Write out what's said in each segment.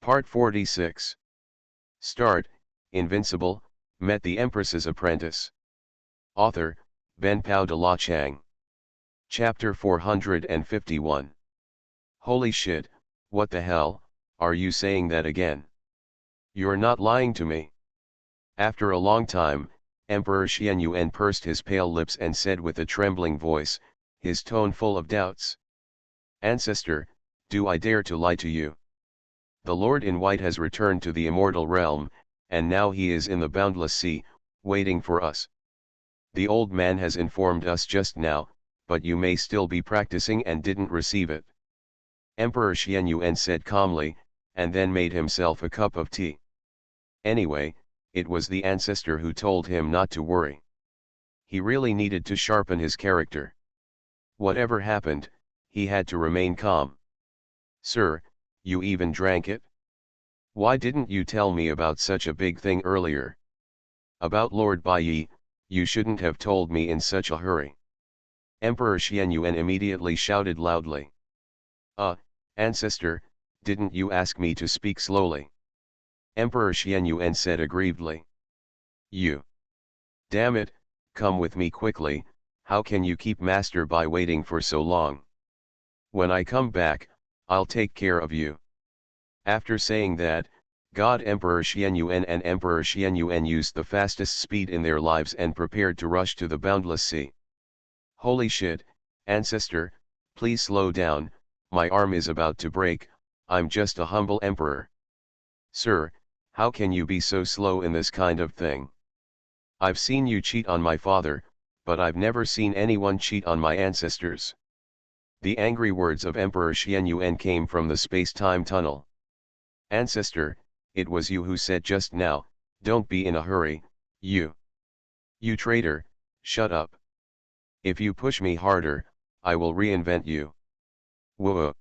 Part 46. Start, Invincible, met the Empress's apprentice. Author, Ben Pao de la Chang. Chapter 451. Holy shit, what the hell, are you saying that again? You're not lying to me. After a long time, Emperor Xuanhuan pursed his pale lips and said with a trembling voice, his tone full of doubts. Ancestor, do I dare to lie to you? The Lord in White has returned to the immortal realm, and now he is in the boundless sea, waiting for us. The old man has informed us just now, but you may still be practicing and didn't receive it. Emperor Xuanhuan said calmly, and then made himself a cup of tea. Anyway, it was the ancestor who told him not to worry. He really needed to sharpen his character. Whatever happened, he had to remain calm. Sir, you even drank it? Why didn't you tell me about such a big thing earlier? About Lord Baiyi, you shouldn't have told me in such a hurry. Emperor Xuanhuan immediately shouted loudly. Ancestor, didn't you ask me to speak slowly? Emperor Xuanhuan said aggrievedly. You. Damn it, come with me quickly, how can you keep Master Bai waiting for so long? When I come back, I'll take care of you. After saying that, God Emperor Xuanhuan and Emperor Xuanhuan used the fastest speed in their lives and prepared to rush to the boundless sea. Holy shit, ancestor, please slow down, my arm is about to break, I'm just a humble emperor. Sir, how can you be so slow in this kind of thing? I've seen you cheat on my father, but I've never seen anyone cheat on my ancestors. The angry words of Emperor Xuanhuan came from the space-time tunnel. Ancestor, it was you who said just now, don't be in a hurry, you. You traitor, shut up. If you push me harder, I will reinvent you. Whoa.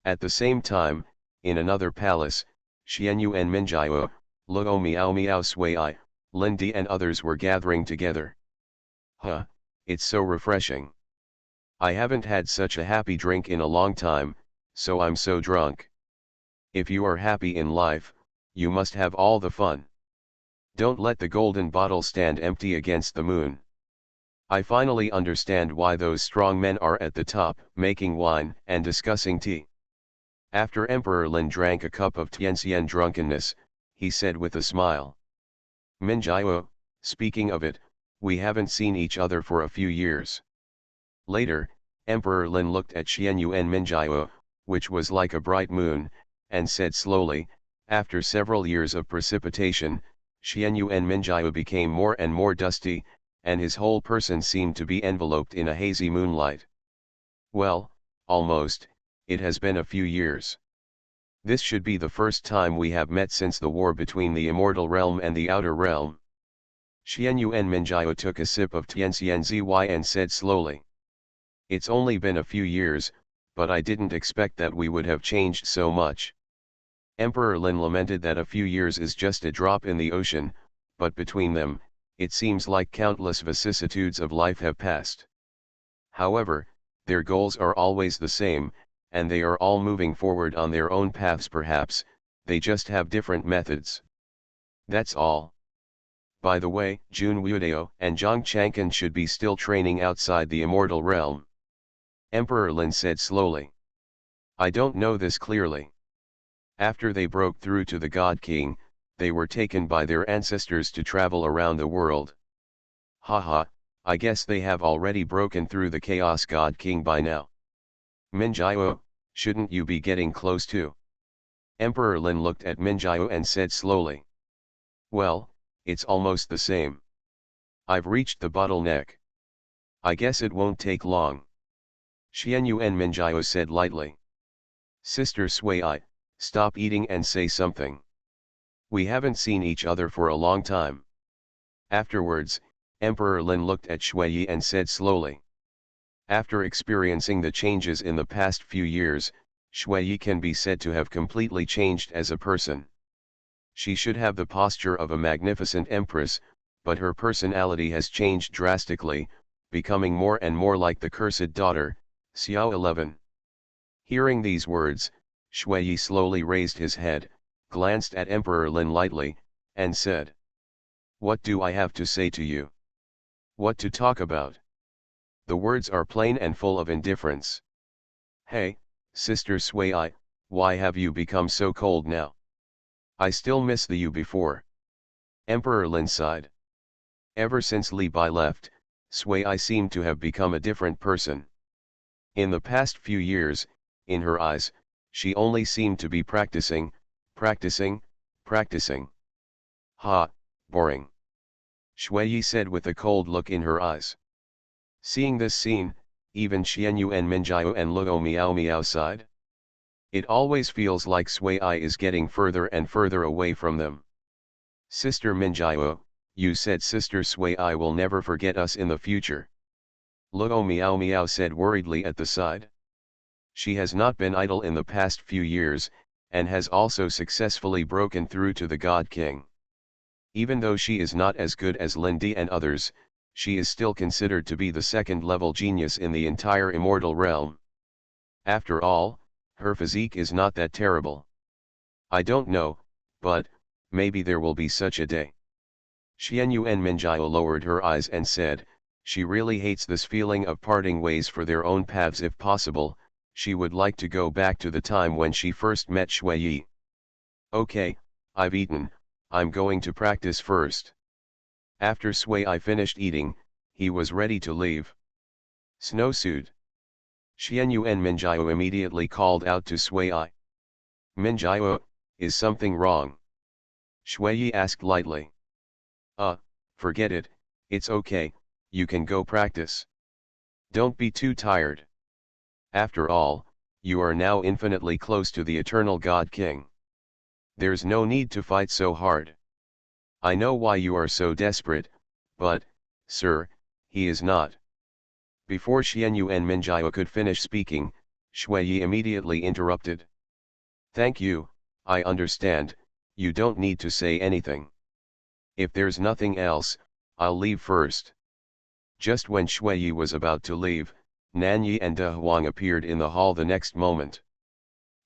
At the same time, in another palace, Xuanhuan Minjiao, Luo Miao Miao Sui, Lin and others were gathering together. Huh, it's so refreshing. I haven't had such a happy drink in a long time, so I'm so drunk. If you are happy in life, you must have all the fun. Don't let the golden bottle stand empty against the moon. I finally understand why those strong men are at the top, making wine and discussing tea. After Emperor Lin drank a cup of Tianxian drunkenness, he said with a smile. Minjiao, speaking of it, we haven't seen each other for a few years. Later, Emperor Lin looked at Xuanhuan Minjiao, which was like a bright moon, and said slowly, after several years of precipitation, Xuanhuan Minjiao became more and more dusty, and his whole person seemed to be enveloped in a hazy moonlight. Well, almost, it has been a few years. This should be the first time we have met since the war between the immortal realm and the outer realm. Xuanhuan Minjiao took a sip of Tianxian Zy and said slowly. It's only been a few years, but I didn't expect that we would have changed so much. Emperor Lin lamented that a few years is just a drop in the ocean, but between them, it seems like countless vicissitudes of life have passed. However, their goals are always the same, and they are all moving forward on their own paths perhaps, they just have different methods. That's all. By the way, Jun Wudao and Zhang Changkan should be still training outside the immortal realm. Emperor Lin said slowly. I don't know this clearly. After they broke through to the God King, they were taken by their ancestors to travel around the world. Haha, I guess they have already broken through the Chaos God King by now. Minjiao, shouldn't you be getting close too? Emperor Lin looked at Minjiao and said slowly. Well, it's almost the same. I've reached the bottleneck. I guess it won't take long. Xuanhuan Minjiao said lightly. Sister Sui, stop eating and say something. We haven't seen each other for a long time. Afterwards, Emperor Lin looked at Shui and said slowly. After experiencing the changes in the past few years, Shui can be said to have completely changed as a person. She should have the posture of a magnificent empress, but her personality has changed drastically, becoming more and more like the cursed daughter, Xiao 11. Hearing these words, Shui slowly raised his head, glanced at Emperor Lin lightly, and said, "What do I have to say to you? What to talk about?" The words are plain and full of indifference. "Hey, Sister Sui, why have you become so cold now? I still miss the you before." Emperor Lin sighed. Ever since Li Bai left, Sui seemed to have become a different person. In the past few years, in her eyes, she only seemed to be practicing, practicing, practicing. "Ha, boring," Shui said with a cold look in her eyes. Seeing this scene, even Xuanhuan Minjiao and Luo Miao Miao sighed. It always feels like Sui is getting further and further away from them. "Sister Minjiao, you said Sister Sui will never forget us in the future," Luo Miao Miao said worriedly at the side. "She has not been idle in the past few years, and has also successfully broken through to the God King. Even though she is not as good as Lindy and others, she is still considered to be the second-level genius in the entire immortal realm. After all, her physique is not that terrible. I don't know, but maybe there will be such a day." Xuanhuan Minjiao lowered her eyes and said, she really hates this feeling of parting ways for their own paths. If possible, she would like to go back to the time when she first met Shui. "Okay, I've eaten, I'm going to practice first." After Sui finished eating, he was ready to leave. "Snowsuit." Xuanhuan Minjiao immediately called out to Sui. "Minjiao, is something wrong?" Shui asked lightly. Forget it, it's okay, you can go practice. Don't be too tired. After all, you are now infinitely close to the eternal God King. There's no need to fight so hard. I know why you are so desperate, but, sir, he is not." Before Xuanhuan Minjiao could finish speaking, Shui immediately interrupted. "Thank you, I understand, you don't need to say anything. If there's nothing else, I'll leave first." Just when Shui was about to leave, Nanyi and De Huang appeared in the hall the next moment.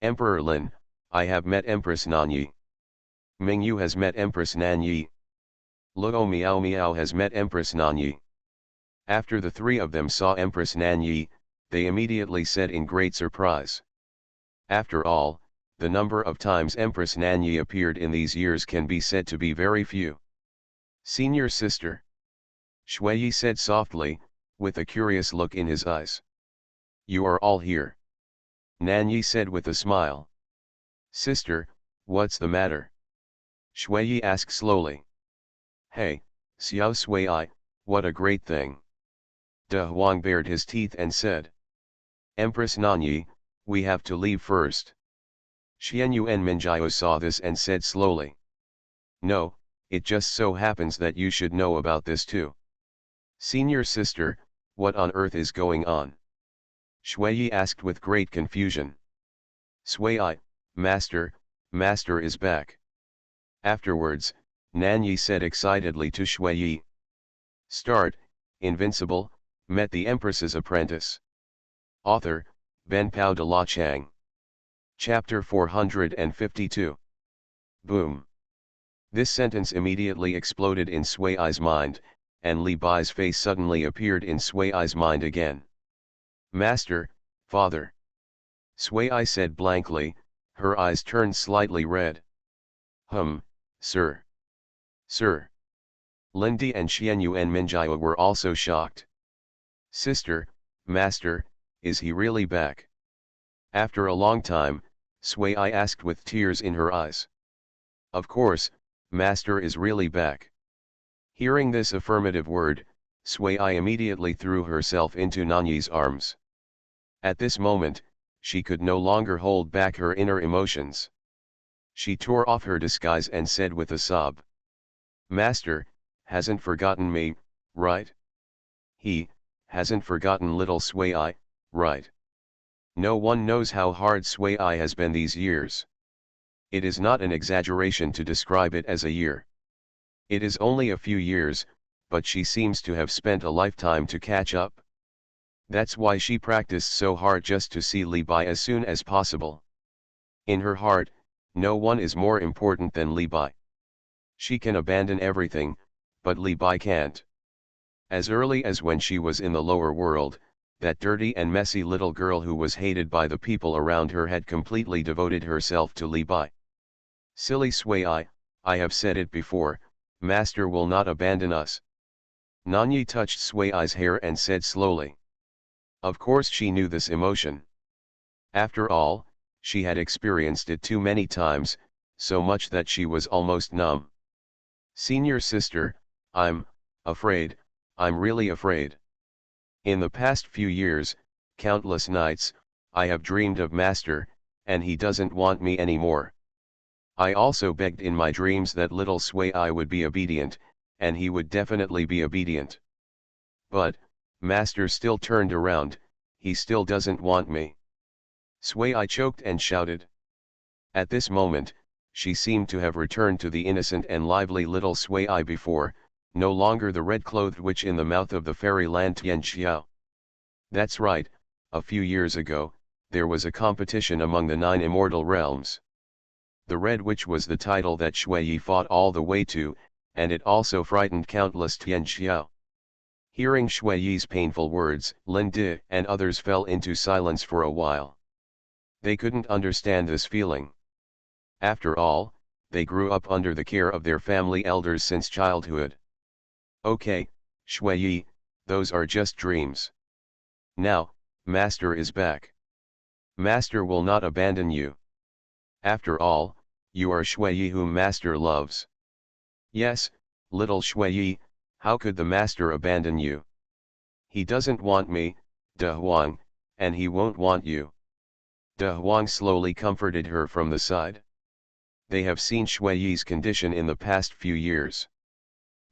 "Emperor Lin, I have met Empress Nanyi. Mingyu has met Empress Nanyi. Luo Miao Miao has met Empress Nanyi." After the three of them saw Empress Nanyi, they immediately said in great surprise. After all, the number of times Empress Nanyi appeared in these years can be said to be very few. "Senior sister," Shui said softly, with a curious look in his eyes. "You are all here," Nanyi said with a smile. "Sister, what's the matter?" Shui asked slowly. "Hey, Xiao Sui, what a great thing." De Huang bared his teeth and said. "Empress Nanyi, we have to leave first." Xuanhuan Minjiao saw this and said slowly. "No, it just so happens that you should know about this too." "Senior sister, what on earth is going on?" Shui asked with great confusion. "Sui, master is back." Afterwards, Nanyi said excitedly to Shui. Start, Invincible, met the Empress's apprentice. Author, Ben Pao de la Chang. Chapter 452. Boom. This sentence immediately exploded in Sui's mind, and Li Bai's face suddenly appeared in Sui's mind again. "Master, father." Sui said blankly, her eyes turned slightly red. Sir. Sir." Lindy and Xuanhuan Minjiao were also shocked. "Sister, master, is he really back?" After a long time, Sui asked with tears in her eyes. "Of course, master is really back." Hearing this affirmative word, Sui immediately threw herself into Nanyi's arms. At this moment, she could no longer hold back her inner emotions. She tore off her disguise and said with a sob. "Master, hasn't forgotten me, right? He hasn't forgotten little Sui, right? No one knows how hard Sui has been these years. It is not an exaggeration to describe it as a year. It is only a few years, but she seems to have spent a lifetime to catch up. That's why she practiced so hard just to see Li Bai as soon as possible." In her heart, no one is more important than Li Bai. She can abandon everything, but Li Bai can't. As early as when she was in the lower world, that dirty and messy little girl who was hated by the people around her had completely devoted herself to Li Bai. Silly Sui, I have said it before, Master will not abandon us. Nanyi touched Sui's hair and said slowly. Of course she knew this emotion. After all, she had experienced it too many times, so much that she was almost numb. Senior sister, I'm afraid, I'm really afraid. In the past few years, countless nights, I have dreamed of Master, and he doesn't want me anymore. I also begged in my dreams that little Sui would be obedient, and he would definitely be obedient. But, Master still turned around, he still doesn't want me. Sui choked and shouted. At this moment, she seemed to have returned to the innocent and lively little Sui before, no longer the red-clothed witch in the mouth of the fairyland Tianxiao. That's right, a few years ago, there was a competition among the 9 immortal realms. The Red Witch was the title that Shui fought all the way to, and it also frightened countless Tianxiao. Hearing Shui's painful words, Lin Di and others fell into silence for a while. They couldn't understand this feeling. After all, they grew up under the care of their family elders since childhood. Okay, Shui, those are just dreams. Now, Master is back. Master will not abandon you. After all, you are Shui whom Master loves. Yes, little Shui, how could the Master abandon you? He doesn't want me, De Huang, and he won't want you. De Huang slowly comforted her from the side. They have seen Shui's condition in the past few years.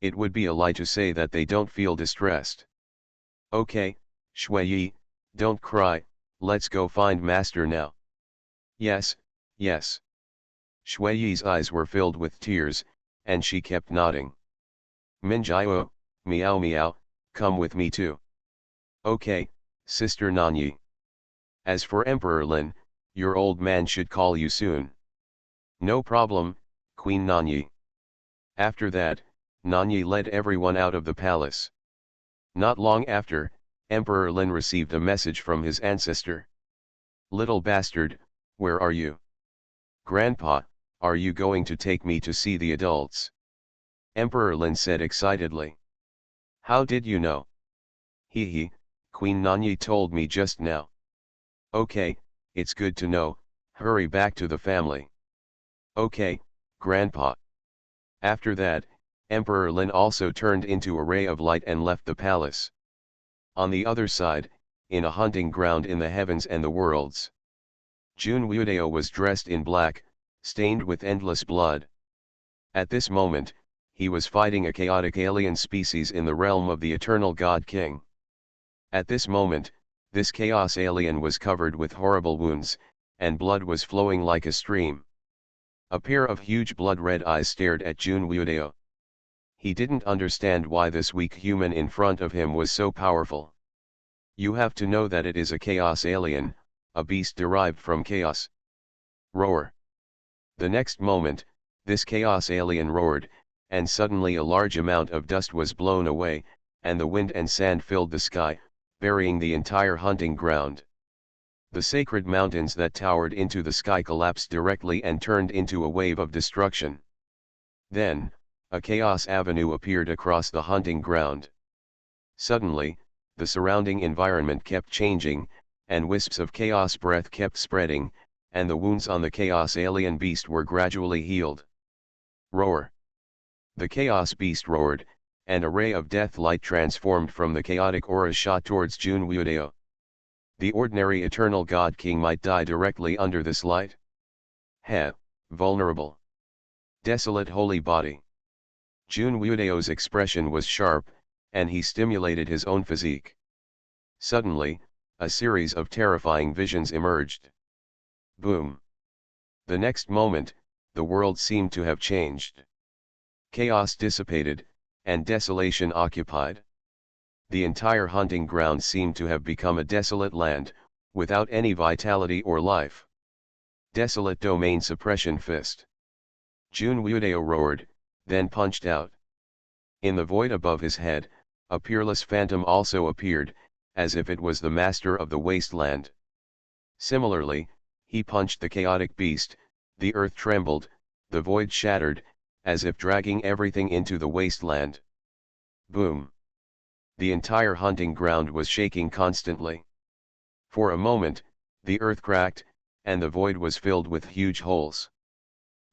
It would be a lie to say that they don't feel distressed. Okay, Shui, don't cry, let's go find Master now. Yes, yes. Shui's eyes were filled with tears, and she kept nodding. Minjiao, meow meow, come with me too. Okay, Sister Nanyi. As for Emperor Lin, your old man should call you soon. No problem, Queen Nanyi. After that, Nanyi led everyone out of the palace. Not long after, Emperor Lin received a message from his ancestor. Little bastard, where are you? Grandpa, are you going to take me to see the adults? Emperor Lin said excitedly. How did you know? Hee, Queen Nanyi told me just now. Okay, it's good to know, hurry back to the family. Okay, Grandpa. After that, Emperor Lin also turned into a ray of light and left the palace. On the other side, in a hunting ground in the heavens and the worlds, Xuanhuan was dressed in black, stained with endless blood. At this moment, he was fighting a chaotic alien species in the realm of the eternal God King. At this moment, this chaos alien was covered with horrible wounds, and blood was flowing like a stream. A pair of huge blood-red eyes stared at Xuanhuan. He didn't understand why this weak human in front of him was so powerful. You have to know that it is a chaos alien, a beast derived from chaos. Roar. The next moment, this chaos alien roared, and suddenly a large amount of dust was blown away, and the wind and sand filled the sky, burying the entire hunting ground. The sacred mountains that towered into the sky collapsed directly and turned into a wave of destruction. Then, a chaos avenue appeared across the hunting ground. Suddenly, the surrounding environment kept changing, and wisps of chaos breath kept spreading, and the wounds on the chaos alien beast were gradually healed. Roar. The chaos beast roared, and a ray of death light transformed from the chaotic aura shot towards Xuanhuan. The ordinary eternal God King might die directly under this light. Heh, vulnerable. Desolate holy body. Xuanhuan's expression was sharp, and he stimulated his own physique. Suddenly, a series of terrifying visions emerged. Boom. The next moment, the world seemed to have changed. Chaos dissipated, and desolation occupied. The entire hunting ground seemed to have become a desolate land, without any vitality or life. Desolate domain suppression fist. Xuanhuan roared, then punched out. In the void above his head, a peerless phantom also appeared, as if it was the master of the wasteland. Similarly, he punched the chaotic beast, the earth trembled, the void shattered, as if dragging everything into the wasteland. Boom! The entire hunting ground was shaking constantly. For a moment, the earth cracked, and the void was filled with huge holes.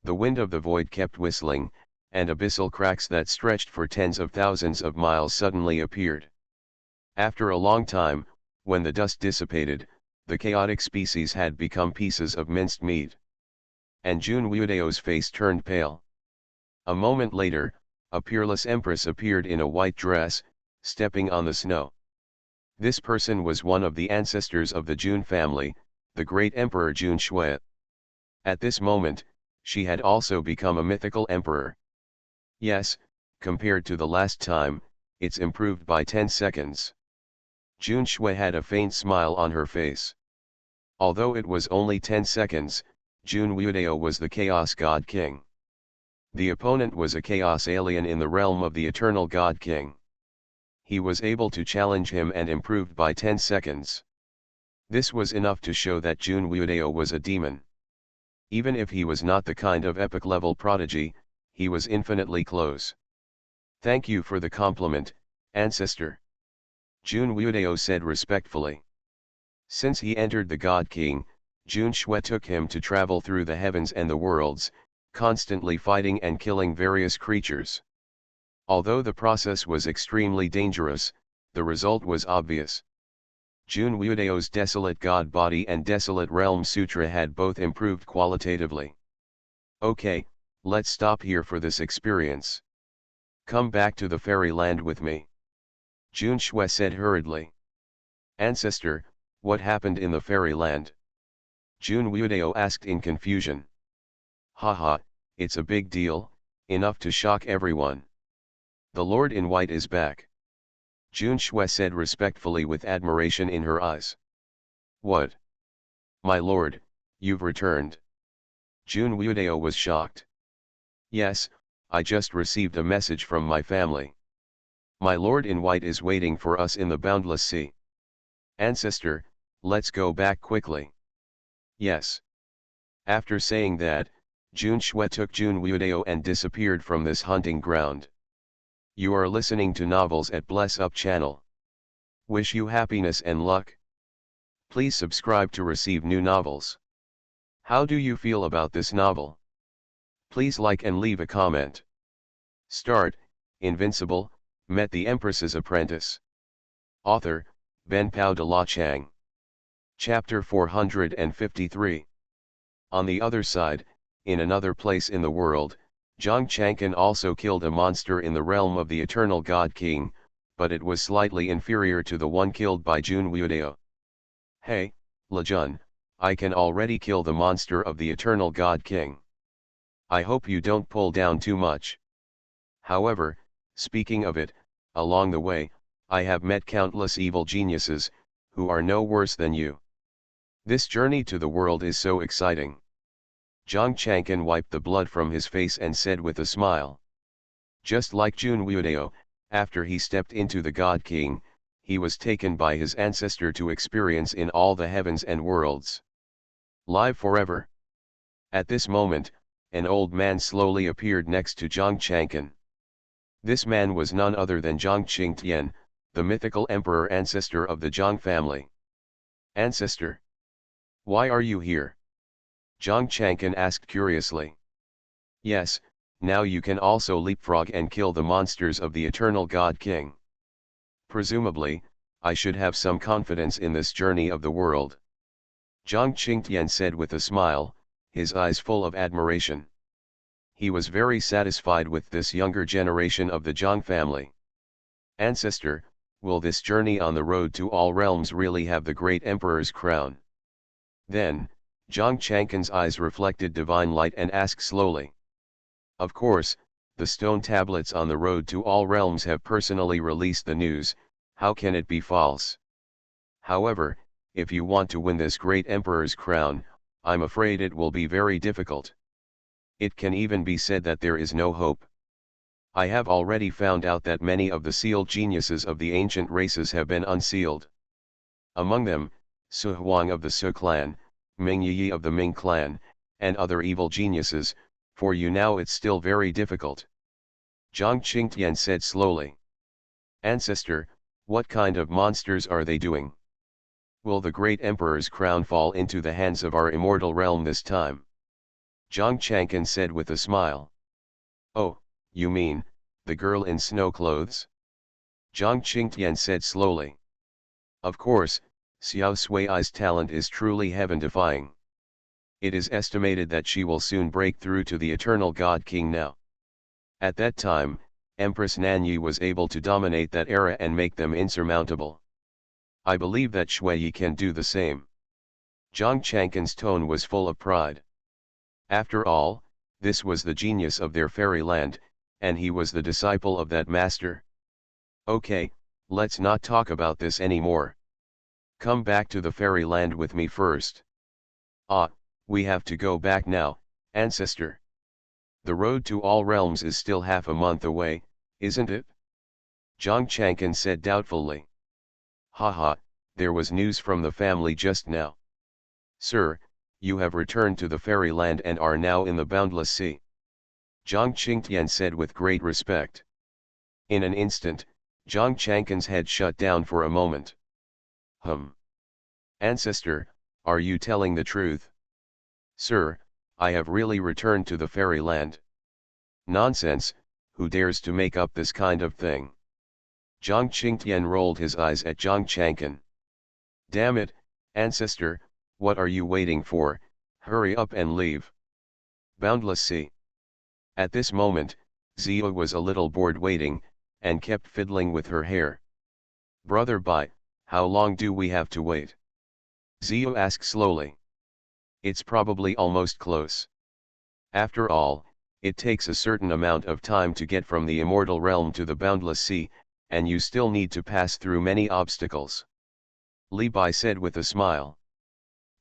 The wind of the void kept whistling, and abyssal cracks that stretched for tens of thousands of miles suddenly appeared. After a long time, when the dust dissipated, the chaotic species had become pieces of minced meat. And Xuanhuan's face turned pale. A moment later, a peerless empress appeared in a white dress, stepping on the snow. This person was one of the ancestors of the Jun family, the great emperor Xuanhuan. At this moment, she had also become a mythical emperor. Yes, compared to the last time, it's improved by 10 seconds. Xuanhuan had a faint smile on her face. Although it was only 10 seconds, Xuanhuan was the Chaos God King. The opponent was a Chaos alien in the realm of the Eternal God King. He was able to challenge him and improved by 10 seconds. This was enough to show that Xuanhuan was a demon. Even if he was not the kind of epic-level prodigy, he was infinitely close. Thank you for the compliment, ancestor. Xuanhuan said respectfully. Since he entered the God King, Xuanhuan took him to travel through the heavens and the worlds, constantly fighting and killing various creatures. Although the process was extremely dangerous, the result was obvious. Xuanhuan's Desolate God Body and Desolate Realm Sutra had both improved qualitatively. Okay, let's stop here for this experience. Come back to the fairyland with me. Xuanhuan said hurriedly. Ancestor, what happened in the fairyland? Xuanhuan asked in confusion. Haha, it's a big deal, enough to shock everyone. The Lord in White is back. Xuanhuan said respectfully with admiration in her eyes. What? My lord, you've returned. Xuanhuan was shocked. Yes, I just received a message from my family. My lord in white is waiting for us in the boundless sea. Ancestor, let's go back quickly. Yes. After saying that, Xuanhuan took Xuanhuan and disappeared from this hunting ground. You are listening to Novels at Bless Up channel. Wish you happiness and luck. Please subscribe to receive new novels. How do you feel about this novel? Please like and leave a comment. Start, Invincible, met the Empress's apprentice. Author, Ben Pao de la Chang. Chapter 453. On the other side, in another place in the world, Zhang Chang'an also killed a monster in the realm of the Eternal God King, but it was slightly inferior to the one killed by Xuanhuan. Hey, Lejun, I can already kill the monster of the Eternal God King. I hope you don't pull down too much. However, speaking of it, along the way, I have met countless evil geniuses, who are no worse than you. This journey to the world is so exciting. Zhang Chang'an wiped the blood from his face and said with a smile. Just like Xuanhuan, after he stepped into the God King, he was taken by his ancestor to experience in all the heavens and worlds. Live forever. At this moment, an old man slowly appeared next to Zhang Chang'an. This man was none other than Zhang Qingtian, the mythical emperor ancestor of the Zhang family. Ancestor, why are you here? Zhang Chang'an asked curiously. Yes, now you can also leapfrog and kill the monsters of the Eternal God King. Presumably, I should have some confidence in this journey of the world. Zhang Qingtian said with a smile, his eyes full of admiration. He was very satisfied with this younger generation of the Zhang family. Ancestor, will this journey on the road to all realms really have the great emperor's crown? Then, Zhang Chang'an's eyes reflected divine light and asked slowly. Of course, the stone tablets on the road to all realms have personally released the news, how can it be false? However, if you want to win this great emperor's crown, I'm afraid it will be very difficult. It can even be said that there is no hope. I have already found out that many of the sealed geniuses of the ancient races have been unsealed. Among them, Xuanhuan of the Su clan, Ming Yi of the Ming clan, and other evil geniuses. For you now it's still very difficult. Zhang Qingtian said slowly. Ancestor, what kind of monsters are they doing? Will the great emperor's crown fall into the hands of our immortal realm this time? Zhang Chang'an said with a smile. Oh, you mean, the girl in snow clothes? Zhang Qingtian said slowly. Of course, Xiao Sui's talent is truly heaven-defying. It is estimated that she will soon break through to the eternal God King now. At that time, Empress Nanyi was able to dominate that era and make them insurmountable. I believe that Shui can do the same. Zhang Chang'an's tone was full of pride. After all, this was the genius of their fairyland, and he was the disciple of that master. Okay, let's not talk about this anymore. Come back to the fairyland with me first. Ah, we have to go back now, ancestor. The road to all realms is still half a month away, isn't it? Zhang Chang'an said doubtfully. Haha, there was news from the family just now. Sir, you have returned to the fairyland and are now in the boundless sea. Zhang Qingtian said with great respect. In an instant, Zhang Chang'an's head shut down for a moment. Ancestor, are you telling the truth? Sir, I have really returned to the fairyland. Nonsense, who dares to make up this kind of thing? Zhang Qingtian rolled his eyes at Zhang Chang'an. Damn it, ancestor, what are you waiting for? Hurry up and leave. Boundless sea. At this moment, Zia was a little bored waiting, and kept fiddling with her hair. Brother Bai, how long do we have to wait? Zia asked slowly. It's probably almost close. After all, it takes a certain amount of time to get from the immortal realm to the boundless sea, and you still need to pass through many obstacles. Li Bai said with a smile.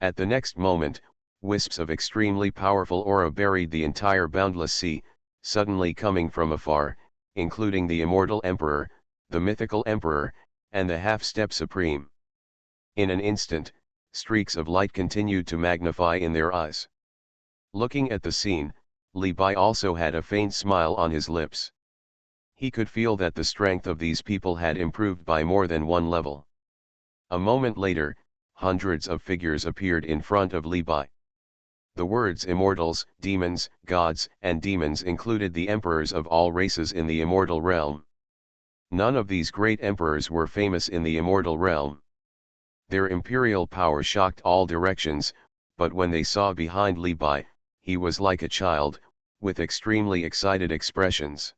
At the next moment, wisps of extremely powerful aura buried the entire boundless sea, suddenly coming from afar, including the immortal emperor, the mythical emperor, and the half-step supreme. In an instant, streaks of light continued to magnify in their eyes. Looking at the scene, Li Bai also had a faint smile on his lips. He could feel that the strength of these people had improved by more than one level. A moment later, hundreds of figures appeared in front of Li Bai. The words immortals, demons, gods, and demons included the emperors of all races in the immortal realm. None of these great emperors were famous in the immortal realm. Their imperial power shocked all directions, but when they saw behind Li Bai, he was like a child, with extremely excited expressions.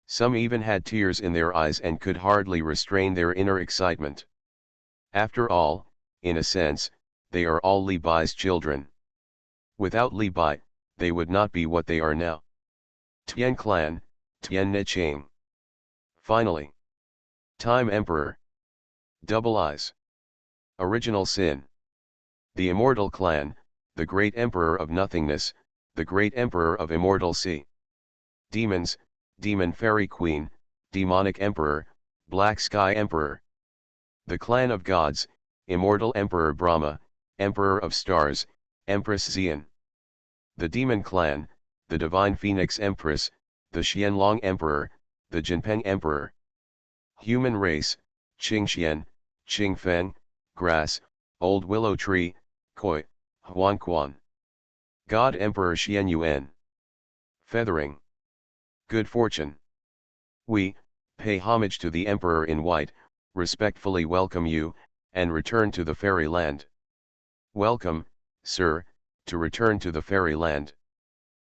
Some even had tears in their eyes and could hardly restrain their inner excitement. After all, in a sense, they are all Li Bai's children. Without Li Bai, they would not be what they are now. Tian Clan, Tian Ne Ching. Finally. Time Emperor. Double Eyes. Original Sin. The Immortal Clan, the Great Emperor of Nothingness, the Great Emperor of Immortal Sea. Demons, Demon Fairy Queen, Demonic Emperor, Black Sky Emperor. The Clan of Gods, Immortal Emperor Brahma, Emperor of Stars, Empress Xian. The Demon Clan, the Divine Phoenix Empress, the Xianlong Emperor, the Jinpeng Emperor. Human Race, Qingxian, Qingfeng, Grass, Old Willow Tree, Koi, Huanquan. God Emperor Xuanhuan. Feathering. Good fortune. We, pay homage to the Emperor in white, respectfully welcome you, and return to the fairyland. Welcome, sir, to return to the fairyland.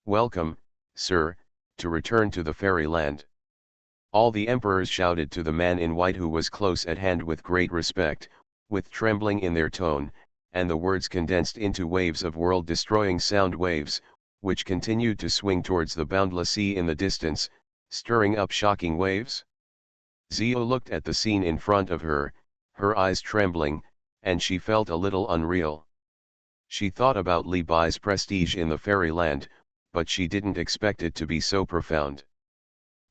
Welcome, sir, to return to the fairyland. All the emperors shouted to the man in white who was close at hand with great respect, with trembling in their tone, and the words condensed into waves of world-destroying sound waves, which continued to swing towards the boundless sea in the distance, stirring up shocking waves. Zio looked at the scene in front of her, her eyes trembling, and she felt a little unreal. She thought about Li Bai's prestige in the fairyland, but she didn't expect it to be so profound.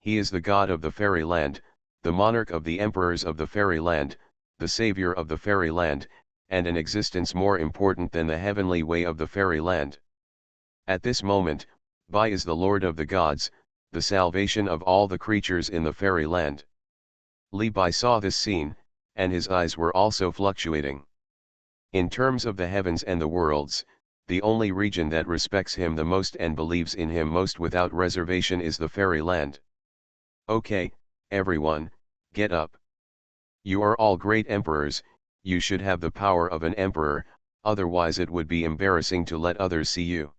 He is the god of the fairyland, the monarch of the emperors of the fairyland, the savior of the fairyland, and an existence more important than the heavenly way of the fairyland. At this moment, Bai is the lord of the gods, the salvation of all the creatures in the fairyland. Li Bai saw this scene, and his eyes were also fluctuating. In terms of the heavens and the worlds, the only region that respects him the most and believes in him most without reservation is the fairyland. Okay, everyone, get up. You are all great emperors, you should have the power of an emperor, otherwise it would be embarrassing to let others see you.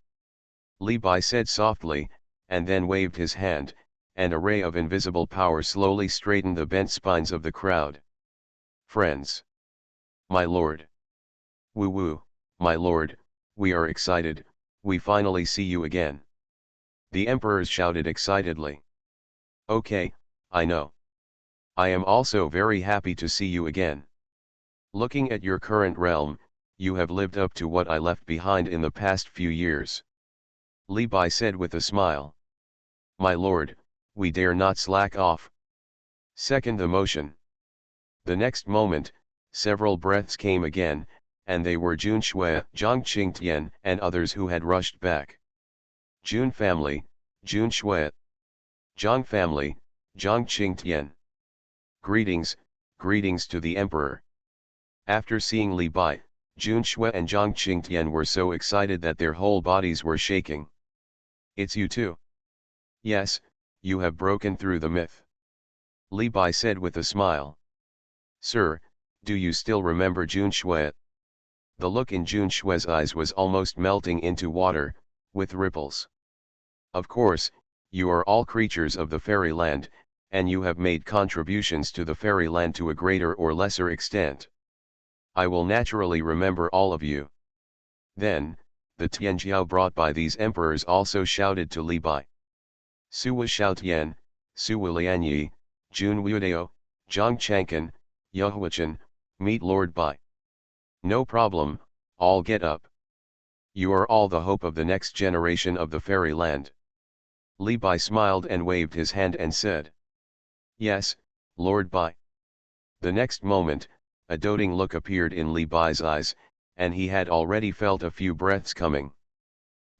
Li Bai said softly, and then waved his hand, and a ray of invisible power slowly straightened the bent spines of the crowd. Friends. My lord. Woo woo, my lord, we are excited, we finally see you again. The emperors shouted excitedly. Okay, I know. I am also very happy to see you again. Looking at your current realm, you have lived up to what I left behind in the past few years. Li Bai said with a smile. My lord, we dare not slack off. Second the motion. The next moment, several breaths came again, and they were Jun Shui, Zhang Qingtian, and others who had rushed back. Jun family, Jun Shui. Zhang family, Zhang Qingtian. Greetings, greetings to the emperor. After seeing Li Bai, Jun Shui and Zhang Qingtian were so excited that their whole bodies were shaking. It's you too. Yes, you have broken through the myth. Li Bai said with a smile. Sir, do you still remember Jun Shui? The look in Jun Shui's eyes was almost melting into water, with ripples. Of course, you are all creatures of the fairyland, and you have made contributions to the fairyland to a greater or lesser extent. I will naturally remember all of you. Then, the Tianjiao brought by these emperors also shouted to Li Bai. Suwa Xiaotian, Suwa Lianyi, Jun Wuodao, Zhang Changkan, Yahuachan, meet Lord Bai. No problem, all get up. You are all the hope of the next generation of the fairyland. Li Bai smiled and waved his hand and said. Yes, Lord Bai. The next moment, a doting look appeared in Li Bai's eyes, and he had already felt a few breaths coming.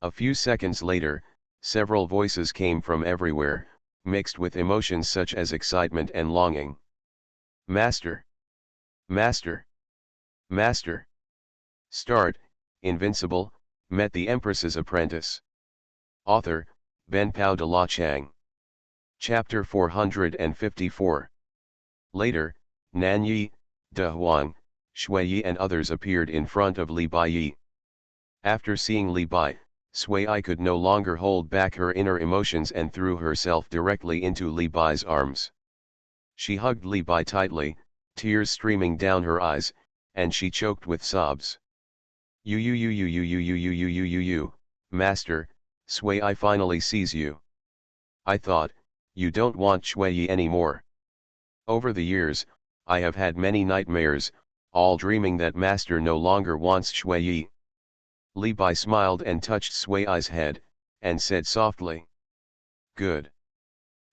A few seconds later, several voices came from everywhere, mixed with emotions such as excitement and longing. Master! Master! Master! Start, Invincible, met the Empress's apprentice. Author, Ben Pao de la Chang. Chapter 454. Later, Nan Yi, De Huang, Shui Yi and others appeared in front of Li Bai Yi. After seeing Li Bai, Sui Yi could no longer hold back her inner emotions and threw herself directly into Li Bai's arms. She hugged Li Bai tightly, tears streaming down her eyes, and she choked with sobs. You, Master, Sui Yi finally sees you. I thought, you don't want Shui Yi anymore. Over the years, I have had many nightmares, all dreaming that Master no longer wants Shui Yi. Li Bai smiled and touched Sui Yi's head, and said softly. Good.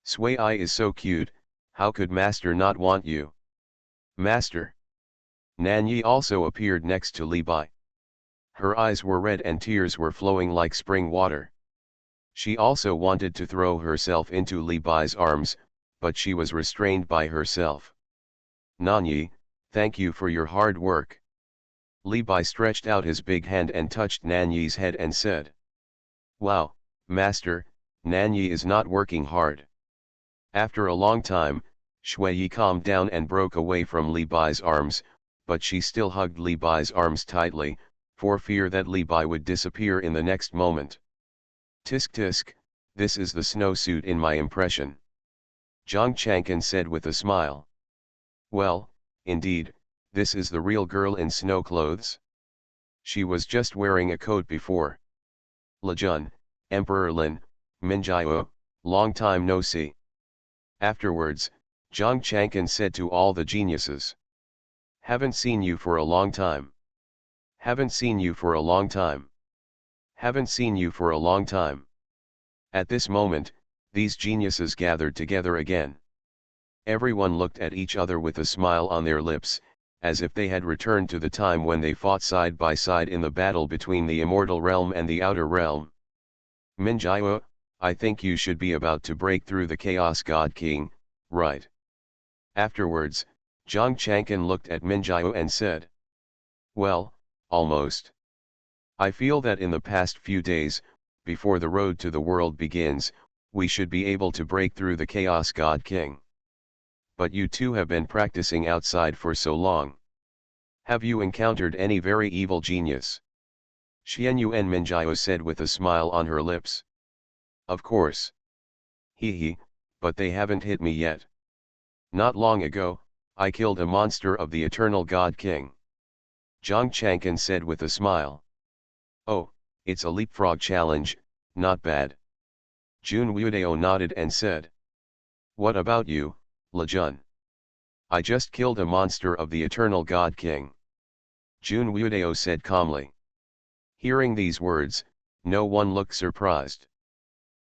Sui Yi is so cute, how could Master not want you? Master. Nan Yi also appeared next to Li Bai. Her eyes were red and tears were flowing like spring water. She also wanted to throw herself into Li Bai's arms, but she was restrained by herself. Nan Yi, thank you for your hard work. Li Bai stretched out his big hand and touched Nan Yi's head and said. Wow, Master, Nan Yi is not working hard. After a long time, Shui Yi calmed down and broke away from Li Bai's arms, but she still hugged Li Bai's arms tightly, for fear that Li Bai would disappear in the next moment. Tisk tisk, this is the snowsuit in my impression. Zhang Changkan said with a smile. Well, indeed, this is the real girl in snow clothes. She was just wearing a coat before. Lejun, Emperor Lin, Minjiao, long time no see. Afterwards, Zhang Changkan said to all the geniuses. Haven't seen you for a long time. Haven't seen you for a long time. Haven't seen you for a long time. At this moment, these geniuses gathered together again. Everyone looked at each other with a smile on their lips, as if they had returned to the time when they fought side by side in the battle between the immortal realm and the outer realm. Minjiao, I think you should be about to break through the Chaos God King, right? Afterwards, Zhang Chang'an looked at Minjiao and said, well, almost. I feel that in the past few days, before the road to the world begins, we should be able to break through the Chaos God King. But you two have been practicing outside for so long. Have you encountered any very evil genius? Xuanhuan Minjiao said with a smile on her lips. Of course. Hee, but they haven't hit me yet. Not long ago, I killed a monster of the eternal God King. Zhang Chang'an said with a smile. Oh, it's a leapfrog challenge, not bad. Jun Wuodao nodded and said. What about you, Lejun? I just killed a monster of the eternal God King. Jun Wuodao said calmly. Hearing these words, no one looked surprised.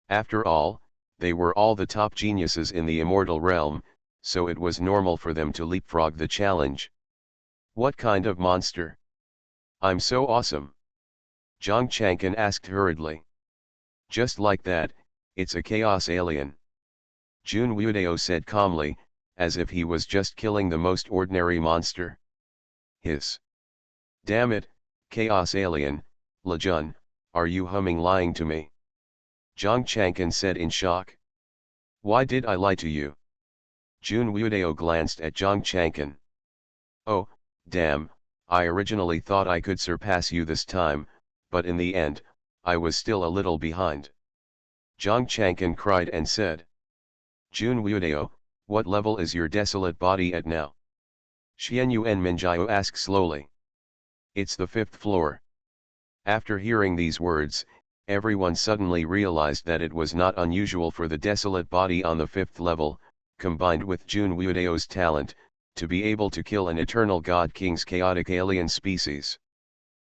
After all, they were all the top geniuses in the immortal realm, so it was normal for them to leapfrog the challenge. What kind of monster? I'm so awesome. Zhang Chang'an asked hurriedly. Just like that, it's a chaos alien. Jun Wuodao said calmly, as if he was just killing the most ordinary monster. Hiss. Damn it, chaos alien, Lejun, are you lying to me? Zhang Chang'an said in shock. Why did I lie to you? Jun Wuodao glanced at Zhang Chang'an. Oh, damn, I originally thought I could surpass you this time, but in the end, I was still a little behind. Zhang Chang'an cried and said. Jun Wuodao, what level is your desolate body at now? Xuanhuan Minjiao asked slowly. It's the 5th floor. After hearing these words, everyone suddenly realized that it was not unusual for the desolate body on the 5th level, combined with Jun Wuodao's talent, to be able to kill an eternal God King's chaotic alien species.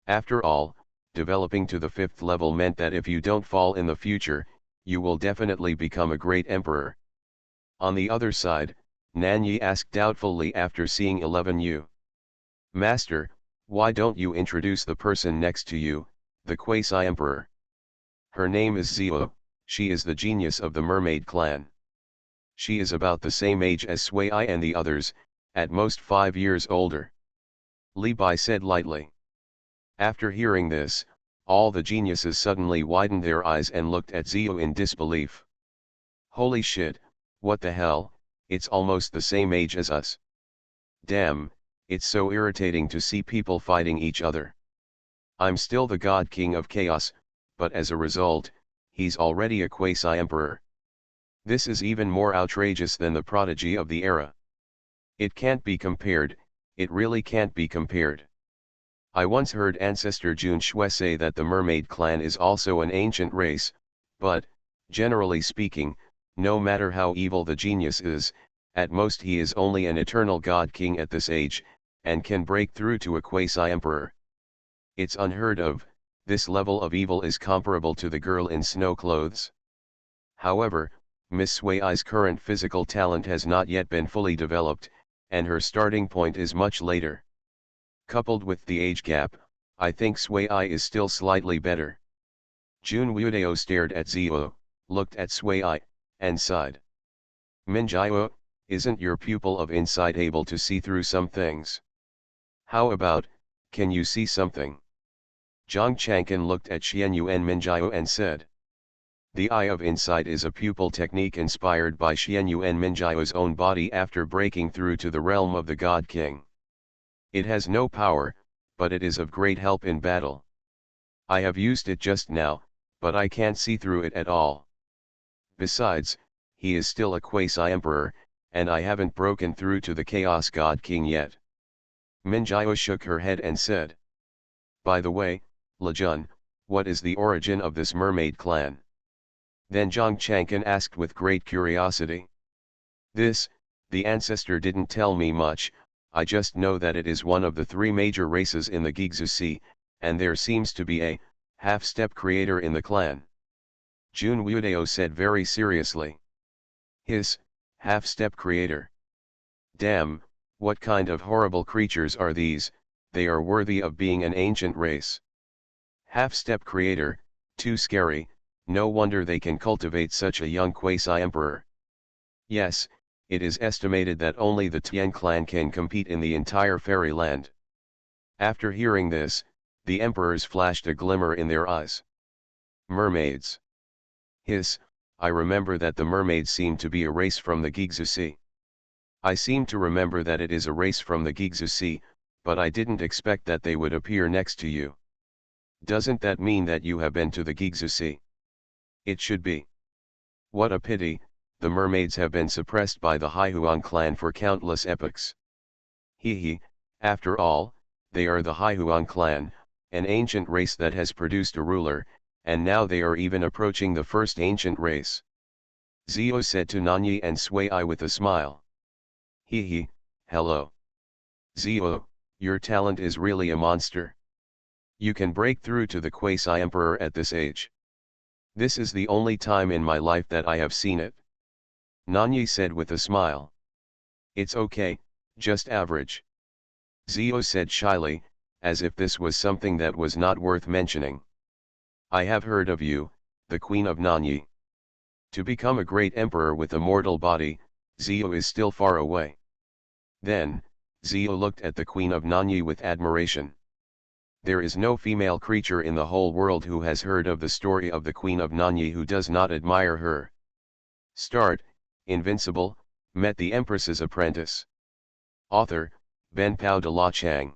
After all, developing to the 5th level meant that if you don't fall in the future, you will definitely become a great emperor. On the other side, Nanyi asked doubtfully after seeing 11U. Master, why don't you introduce the person next to you, the quasi-emperor? Her name is Zio, she is the genius of the mermaid clan. She is about the same age as Sui and the others, at most 5 years older. Li Bai said lightly. After hearing this, all the geniuses suddenly widened their eyes and looked at Zio in disbelief. Holy shit, what the hell, it's almost the same age as us. Damn, it's so irritating to see people fighting each other. I'm still the God King of Chaos, but as a result, he's already a quasi-emperor. This is even more outrageous than the prodigy of the era. It can't be compared, it really can't be compared. I once heard ancestor Jun Shui say that the mermaid clan is also an ancient race, but, generally speaking, no matter how evil the genius is, at most he is only an eternal God King at this age, and can break through to a quasi-emperor. It's unheard of, this level of evil is comparable to the girl in snow clothes. However, Miss Sui's current physical talent has not yet been fully developed, and her starting point is much later. Coupled with the age gap, I think Sui is still slightly better. Jun Wuodao stared at Zio, looked at Sui, and sighed. Minjiao, isn't your pupil of insight able to see through some things? How about, can you see something? Zhang Chang'an looked at Xuanhuan Minjiao and said. The Eye of Insight is a pupil technique inspired by Xuanhuan Minjiao's own body after breaking through to the realm of the God King. It has no power, but it is of great help in battle. I have used it just now, but I can't see through it at all. Besides, he is still a quasi-emperor, and I haven't broken through to the Chaos God King yet. Minjiao shook her head and said. By the way, Lejun, what is the origin of this mermaid clan? Then Zhang Chang'an asked with great curiosity. The ancestor didn't tell me much, I just know that it is one of the three major races in the Gigzu Sea, and there seems to be a half-step creator in the clan. Junwudao said very seriously. His half-step creator. Damn, what kind of horrible creatures are these? They are worthy of being an ancient race. Half-step creator, too scary, no wonder they can cultivate such a young quasi-emperor. Yes, it is estimated that only the Tian clan can compete in the entire fairyland. After hearing this, the emperors flashed a glimmer in their eyes. Mermaids. I remember that the mermaids seem to be a race from the Gigzu Sea. I seem to remember that it is a race from the Gigzu Sea, but I didn't expect that they would appear next to you. Doesn't that mean that you have been to the Gigzu Sea? It should be. What a pity, the mermaids have been suppressed by the Haihuan clan for countless epochs. After all, they are the Haihuan clan, an ancient race that has produced a ruler, and now they are even approaching the first ancient race. Zio said to Nanyi and Sui with a smile. Hello. Zio, your talent is really a monster. You can break through to the quasi-emperor at this age. This is the only time in my life that I have seen it. Nanyi said with a smile. It's okay, just average. Zio said shyly, as if this was something that was not worth mentioning. I have heard of you, the Queen of Nanyi. To become a great emperor with a mortal body, Zio is still far away. Then, Zio looked at the Queen of Nanyi with admiration. There is no female creature in the whole world who has heard of the story of the Queen of Nanyi who does not admire her. Invincible, met the Empress's apprentice. Author, Ben Pao de la Chang.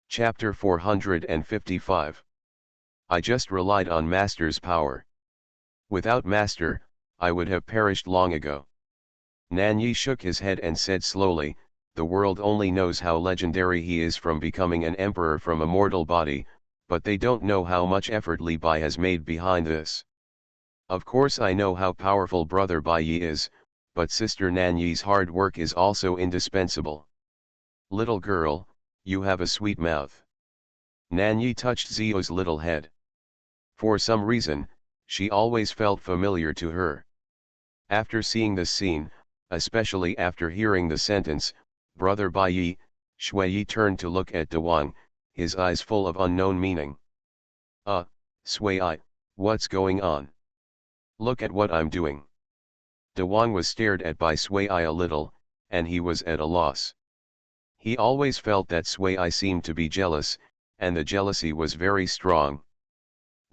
Chapter 455. I just relied on Master's power. Without Master, I would have perished long ago. Nanyi shook his head and said slowly, the world only knows how legendary he is from becoming an emperor from a mortal body, but they don't know how much effort Li Bai has made behind this. Of course I know how powerful Brother Bai Yi is, but Sister Nanyi's hard work is also indispensable. Little girl, you have a sweet mouth. Nanyi touched Zio's little head. For some reason, she always felt familiar to her. After seeing this scene, especially after hearing the sentence, Brother Bai Yi, Shui turned to look at Dawang, his eyes full of unknown meaning. Sui, what's going on? Look at what I'm doing. Dawang was stared at by Sui a little, and he was at a loss. He always felt that Sui seemed to be jealous, and the jealousy was very strong.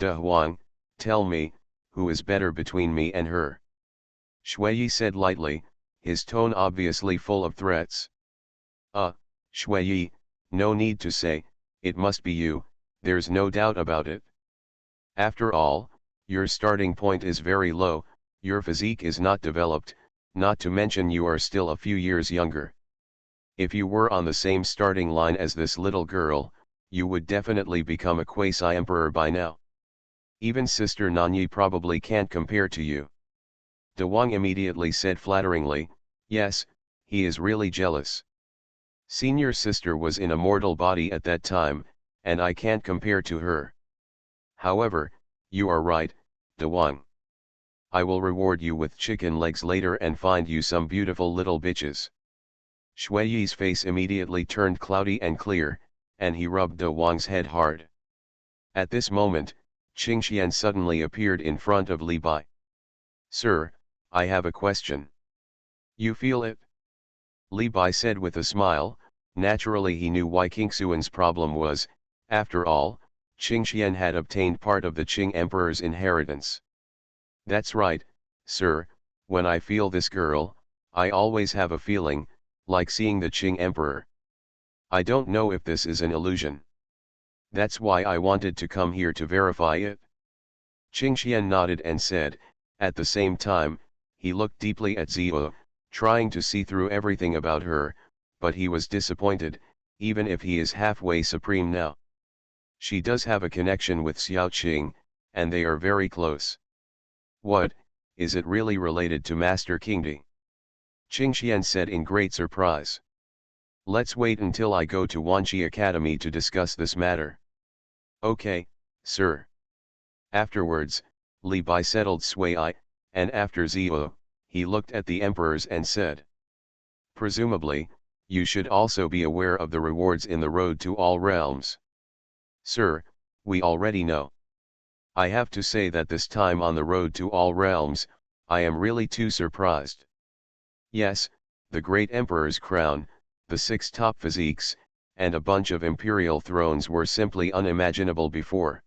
Dawang, tell me, who is better between me and her? Shui said lightly, his tone obviously full of threats. Shui, no need to say, it must be you, there's no doubt about it. After all, your starting point is very low, your physique is not developed, not to mention you are still a few years younger. If you were on the same starting line as this little girl, you would definitely become a quasi-emperor by now. Even Sister Nanyi probably can't compare to you. Dawang immediately said flatteringly, yes, he is really jealous. Senior sister was in a mortal body at that time, and I can't compare to her. However, you are right, Dawang. I will reward you with chicken legs later and find you some beautiful little bitches. Shui's face immediately turned cloudy and clear, and he rubbed Dawang's head hard. At this moment, Qingxian suddenly appeared in front of Li Bai. Sir, I have a question. You feel it? Li Bai said with a smile. Naturally he knew why Qingxuan's problem was, after all, Qingxian had obtained part of the Qing Emperor's inheritance. That's right, sir, when I feel this girl, I always have a feeling, like seeing the Qing Emperor. I don't know if this is an illusion. That's why I wanted to come here to verify it. Qingxian nodded and said, at the same time, he looked deeply at Zio, trying to see through everything about her, but he was disappointed, even if he is halfway supreme now. She does have a connection with Xiao Qing, and they are very close. What, is it really related to Master Qingdi? Qingxian said in great surprise. Let's wait until I go to Wanqi Academy to discuss this matter. Okay, sir. Afterwards, Li Bai settled Sui, and after Zio, he looked at the emperors and said, presumably, you should also be aware of the rewards in the road to all realms. Sir, we already know. I have to say that this time on the road to all realms, I am really too surprised. Yes, the great emperor's crown, the 6 top physiques, and a bunch of imperial thrones were simply unimaginable before.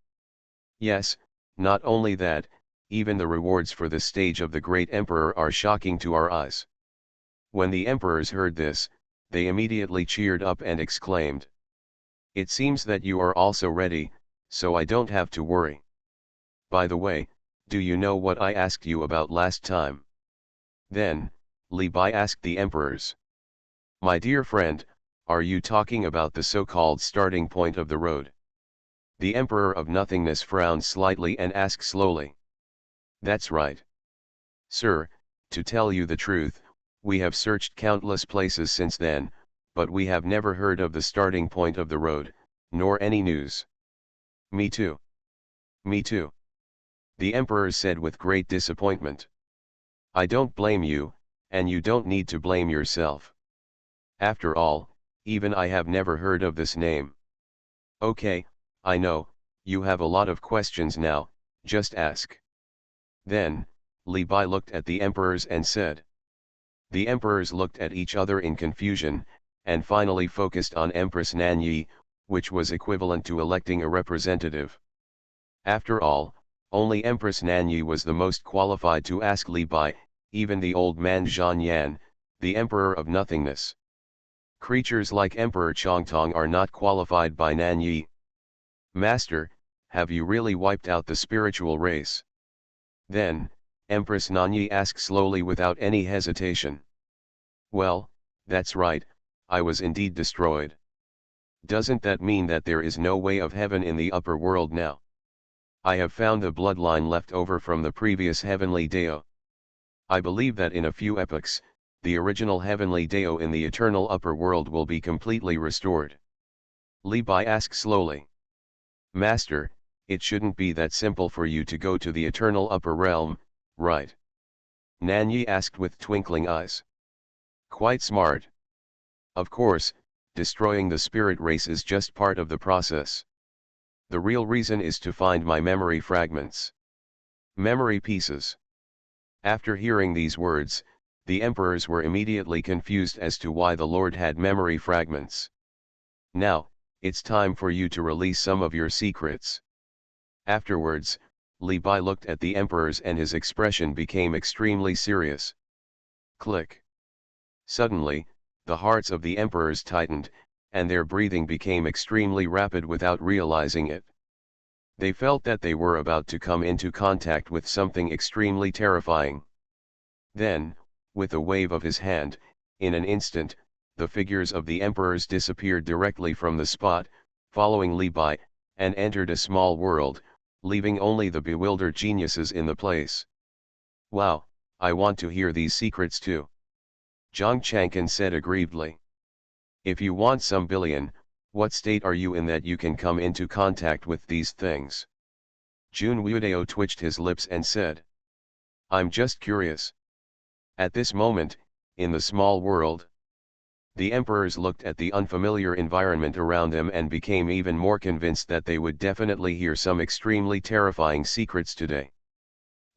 Yes, not only that, even the rewards for the stage of the great emperor are shocking to our eyes. When the emperors heard this, they immediately cheered up and exclaimed, "It seems that you are also ready, so I don't have to worry. By the way, do you know what I asked you about last time?" Then, Li Bai asked the emperors, "My dear friend, are you talking about the so-called starting point of the road?" The Emperor of Nothingness frowned slightly and asked slowly, "That's right. Sir, to tell you the truth, we have searched countless places since then, but we have never heard of the starting point of the road, nor any news." "Me too. Me too," the Emperor said with great disappointment. "I don't blame you, and you don't need to blame yourself. After all, even I have never heard of this name. Okay, I know, you have a lot of questions now, just ask." Then, Li Bai looked at the emperors and said. The emperors looked at each other in confusion, and finally focused on Empress Nanyi, which was equivalent to electing a representative. After all, only Empress Nanyi was the most qualified to ask Li Bai, even the old man Xuanhuan, the Emperor of Nothingness. Creatures like Emperor Chongtong are not qualified by Nanyi. "Master, have you really wiped out the spiritual race?" Then, Empress Nanyi asked slowly without any hesitation. "Well, that's right, I was indeed destroyed. Doesn't that mean that there is no way of heaven in the upper world now? I have found the bloodline left over from the previous heavenly Dao. I believe that in a few epochs, the original heavenly Dao in the eternal upper world will be completely restored." Li Bai asked slowly. "Master, it shouldn't be that simple for you to go to the eternal upper realm, right?" Nanyi asked with twinkling eyes. "Quite smart. Of course, destroying the spirit race is just part of the process. The real reason is to find my memory fragments. Memory pieces." After hearing these words, the emperors were immediately confused as to why the Lord had memory fragments. "Now, it's time for you to release some of your secrets." Afterwards, Li Bai looked at the emperors and his expression became extremely serious. Click. Suddenly, the hearts of the emperors tightened, and their breathing became extremely rapid without realizing it. They felt that they were about to come into contact with something extremely terrifying. Then, with a wave of his hand, in an instant, the figures of the emperors disappeared directly from the spot, following Li Bai, and entered a small world, leaving only the bewildered geniuses in the place. "Wow, I want to hear these secrets too," Zhang Changkan said aggrievedly. "If you want some billion, what state are you in that you can come into contact with these things?" Jun Wudao twitched his lips and said, "I'm just curious." At this moment, in the small world, the emperors looked at the unfamiliar environment around them and became even more convinced that they would definitely hear some extremely terrifying secrets today.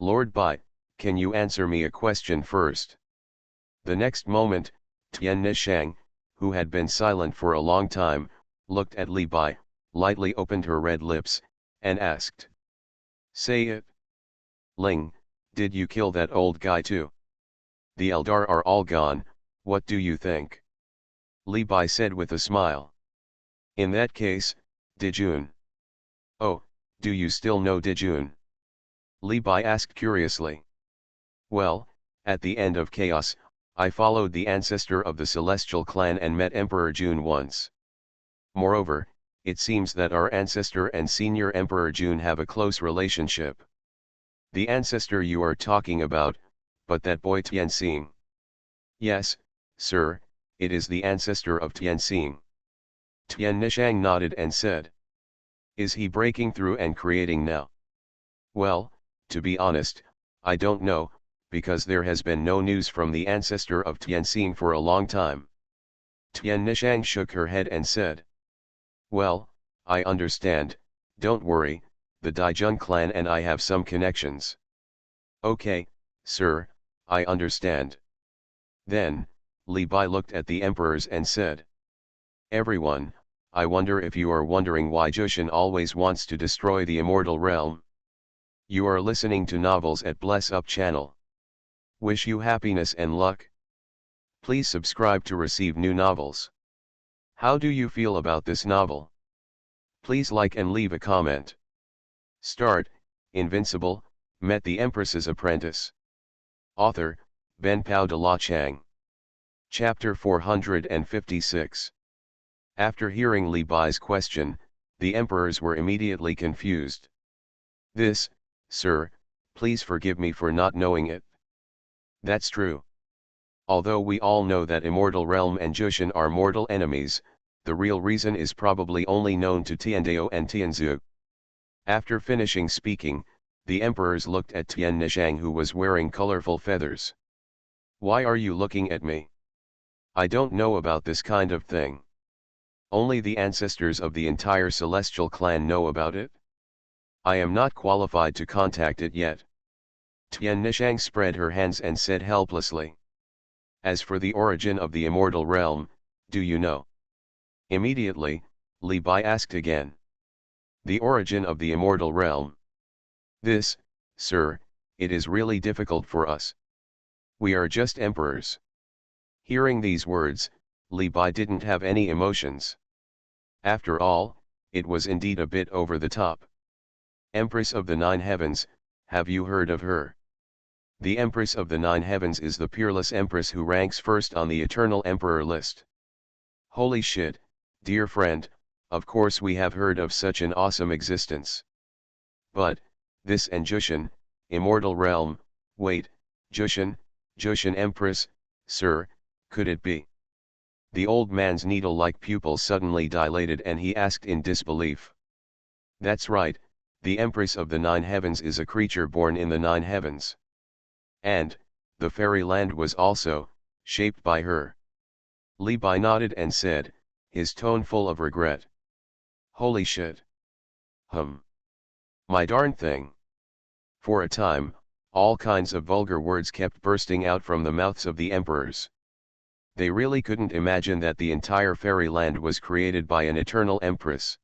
"Lord Bai, can you answer me a question first?" The next moment, Tian Nishang, who had been silent for a long time, looked at Li Bai, lightly opened her red lips, and asked, "Say it. Ling, did you kill that old guy too? The Eldar are all gone, what do you think?" Li Bai said with a smile. "In that case, Dijun." "Oh, do you still know Dijun?" Li Bai asked curiously. "Well, at the end of chaos, I followed the ancestor of the celestial clan and met Emperor Jun once. Moreover, it seems that our ancestor and senior Emperor Jun have a close relationship." "The ancestor you are talking about, but that boy Tianxing." "Yes, sir, it is the ancestor of Tianxing. Tian Nishang nodded and said, is he breaking through and creating now? Well, to be honest, I don't know, because there has been no news from the ancestor of Tianxing for a long time. Tian Nishang shook her head and said, well, I understand, don't worry, the Daijun clan and I have some connections. Okay, sir, I understand. Then, Li Bai looked at the emperors and said, everyone, I wonder if you are wondering why Jushin always wants to destroy the immortal realm. You are listening to Novels at Bless Up channel. Wish you happiness and luck. Please subscribe to receive new novels. How do you feel about this novel? Please like and leave a comment. Start, Invincible, met the Empress's apprentice. Author, Ben Pao de la Chang. Chapter 456. After hearing Li Bai's question, the emperors were immediately confused. This, sir, please forgive me for not knowing it. That's true. Although we all know that Immortal Realm and Jushin are mortal enemies, the real reason is probably only known to Tiandao and Tianzhu. After finishing speaking, the emperors looked at Tian Nishang, who was wearing colorful feathers. Why are you looking at me? I don't know about this kind of thing. Only the ancestors of the entire celestial clan know about it. I am not qualified to contact it yet. Tian Nishang spread her hands and said helplessly. As for the origin of the immortal realm, do you know? Immediately, Li Bai asked again. The origin of the immortal realm. This, sir, it is really difficult for us. We are just emperors. Hearing these words, Li Bai didn't have any emotions. After all, it was indeed a bit over the top. Empress of the Nine Heavens, have you heard of her? The Empress of the Nine Heavens is the peerless Empress who ranks first on the Eternal Emperor list. Holy shit, dear friend, of course we have heard of such an awesome existence. But, this and Jushin, Immortal Realm, wait, Jushin Empress, sir, could it be? The old man's needle-like pupils suddenly dilated and he asked in disbelief. That's right, the Empress of the Nine Heavens is a creature born in the Nine Heavens. And, the fairy land was also, shaped by her. Li Bai nodded and said, his tone full of regret. Holy shit. My darn thing. For a time, all kinds of vulgar words kept bursting out from the mouths of the emperors. They really couldn't imagine that the entire fairyland was created by an eternal empress.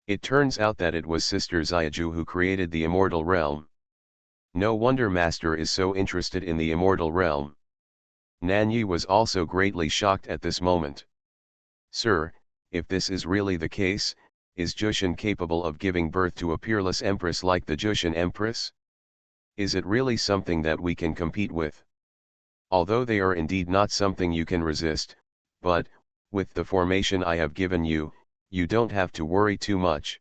It turns out that it was Sister Xiaju who created the immortal realm. No wonder Master is so interested in the immortal realm. Nan Yi was also greatly shocked at this moment. Sir, if this is really the case, is Jushin capable of giving birth to a peerless empress like the Jushin Empress? Is it really something that we can compete with? Although they are indeed not something you can resist, but, with the formation I have given you, you don't have to worry too much.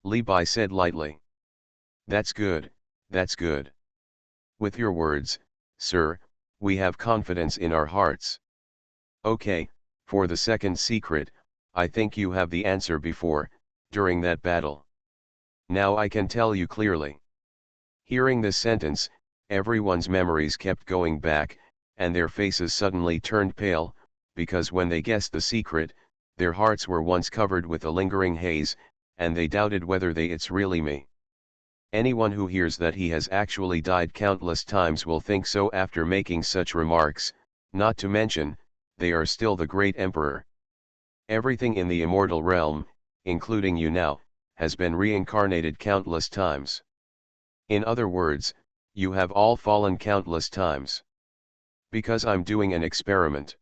Li Bai said lightly. That's good, that's good. With your words, sir, we have confidence in our hearts. Okay, for the second secret, I think you have the answer before, during that battle. Now I can tell you clearly. Hearing this sentence, everyone's memories kept going back, and their faces suddenly turned pale, because when they guessed the secret, their hearts were once covered with a lingering haze, and they doubted whether it's really me. Anyone who hears that he has actually died countless times will think so after making such remarks, not to mention, they are still the great emperor. Everything in the immortal realm, including you now, has been reincarnated countless times. In other words, you have all fallen countless times. Because I'm doing an experiment.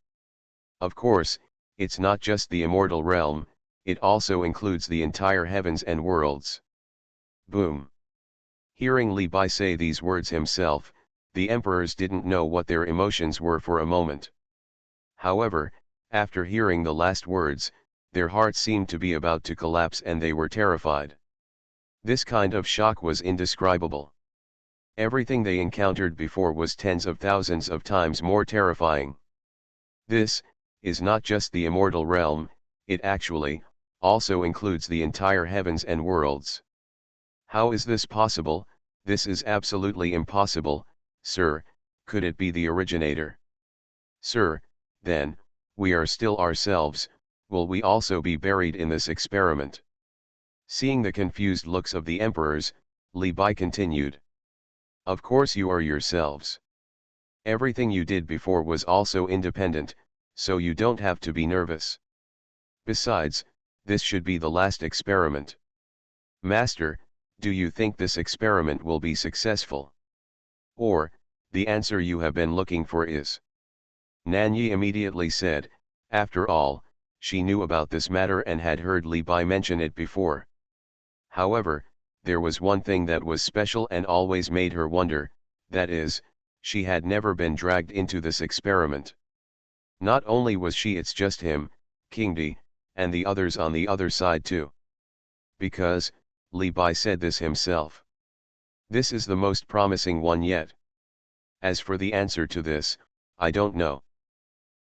Of course, it's not just the immortal realm, it also includes the entire heavens and worlds. Boom. Hearing Li Bai say these words himself, the emperors didn't know what their emotions were for a moment. However, after hearing the last words, their hearts seemed to be about to collapse and they were terrified. This kind of shock was indescribable. Everything they encountered before was tens of thousands of times more terrifying. This, is not just the immortal realm, it actually, also includes the entire heavens and worlds. How is this possible? This is absolutely impossible, sir. Could it be the originator? Sir, then, we are still ourselves, will we also be buried in this experiment? Seeing the confused looks of the emperors, Li Bai continued. Of course you are yourselves. Everything you did before was also independent, so you don't have to be nervous. Besides, this should be the last experiment. Master, do you think this experiment will be successful? Or, the answer you have been looking for is? Nanyi immediately said, after all, she knew about this matter and had heard Li Bai mention it before. However, there was one thing that was special and always made her wonder, that is, she had never been dragged into this experiment. Not only was she, it's just him, King Di, and the others on the other side too. Because, Li Bai said this himself. This is the most promising one yet. As for the answer to this, I don't know.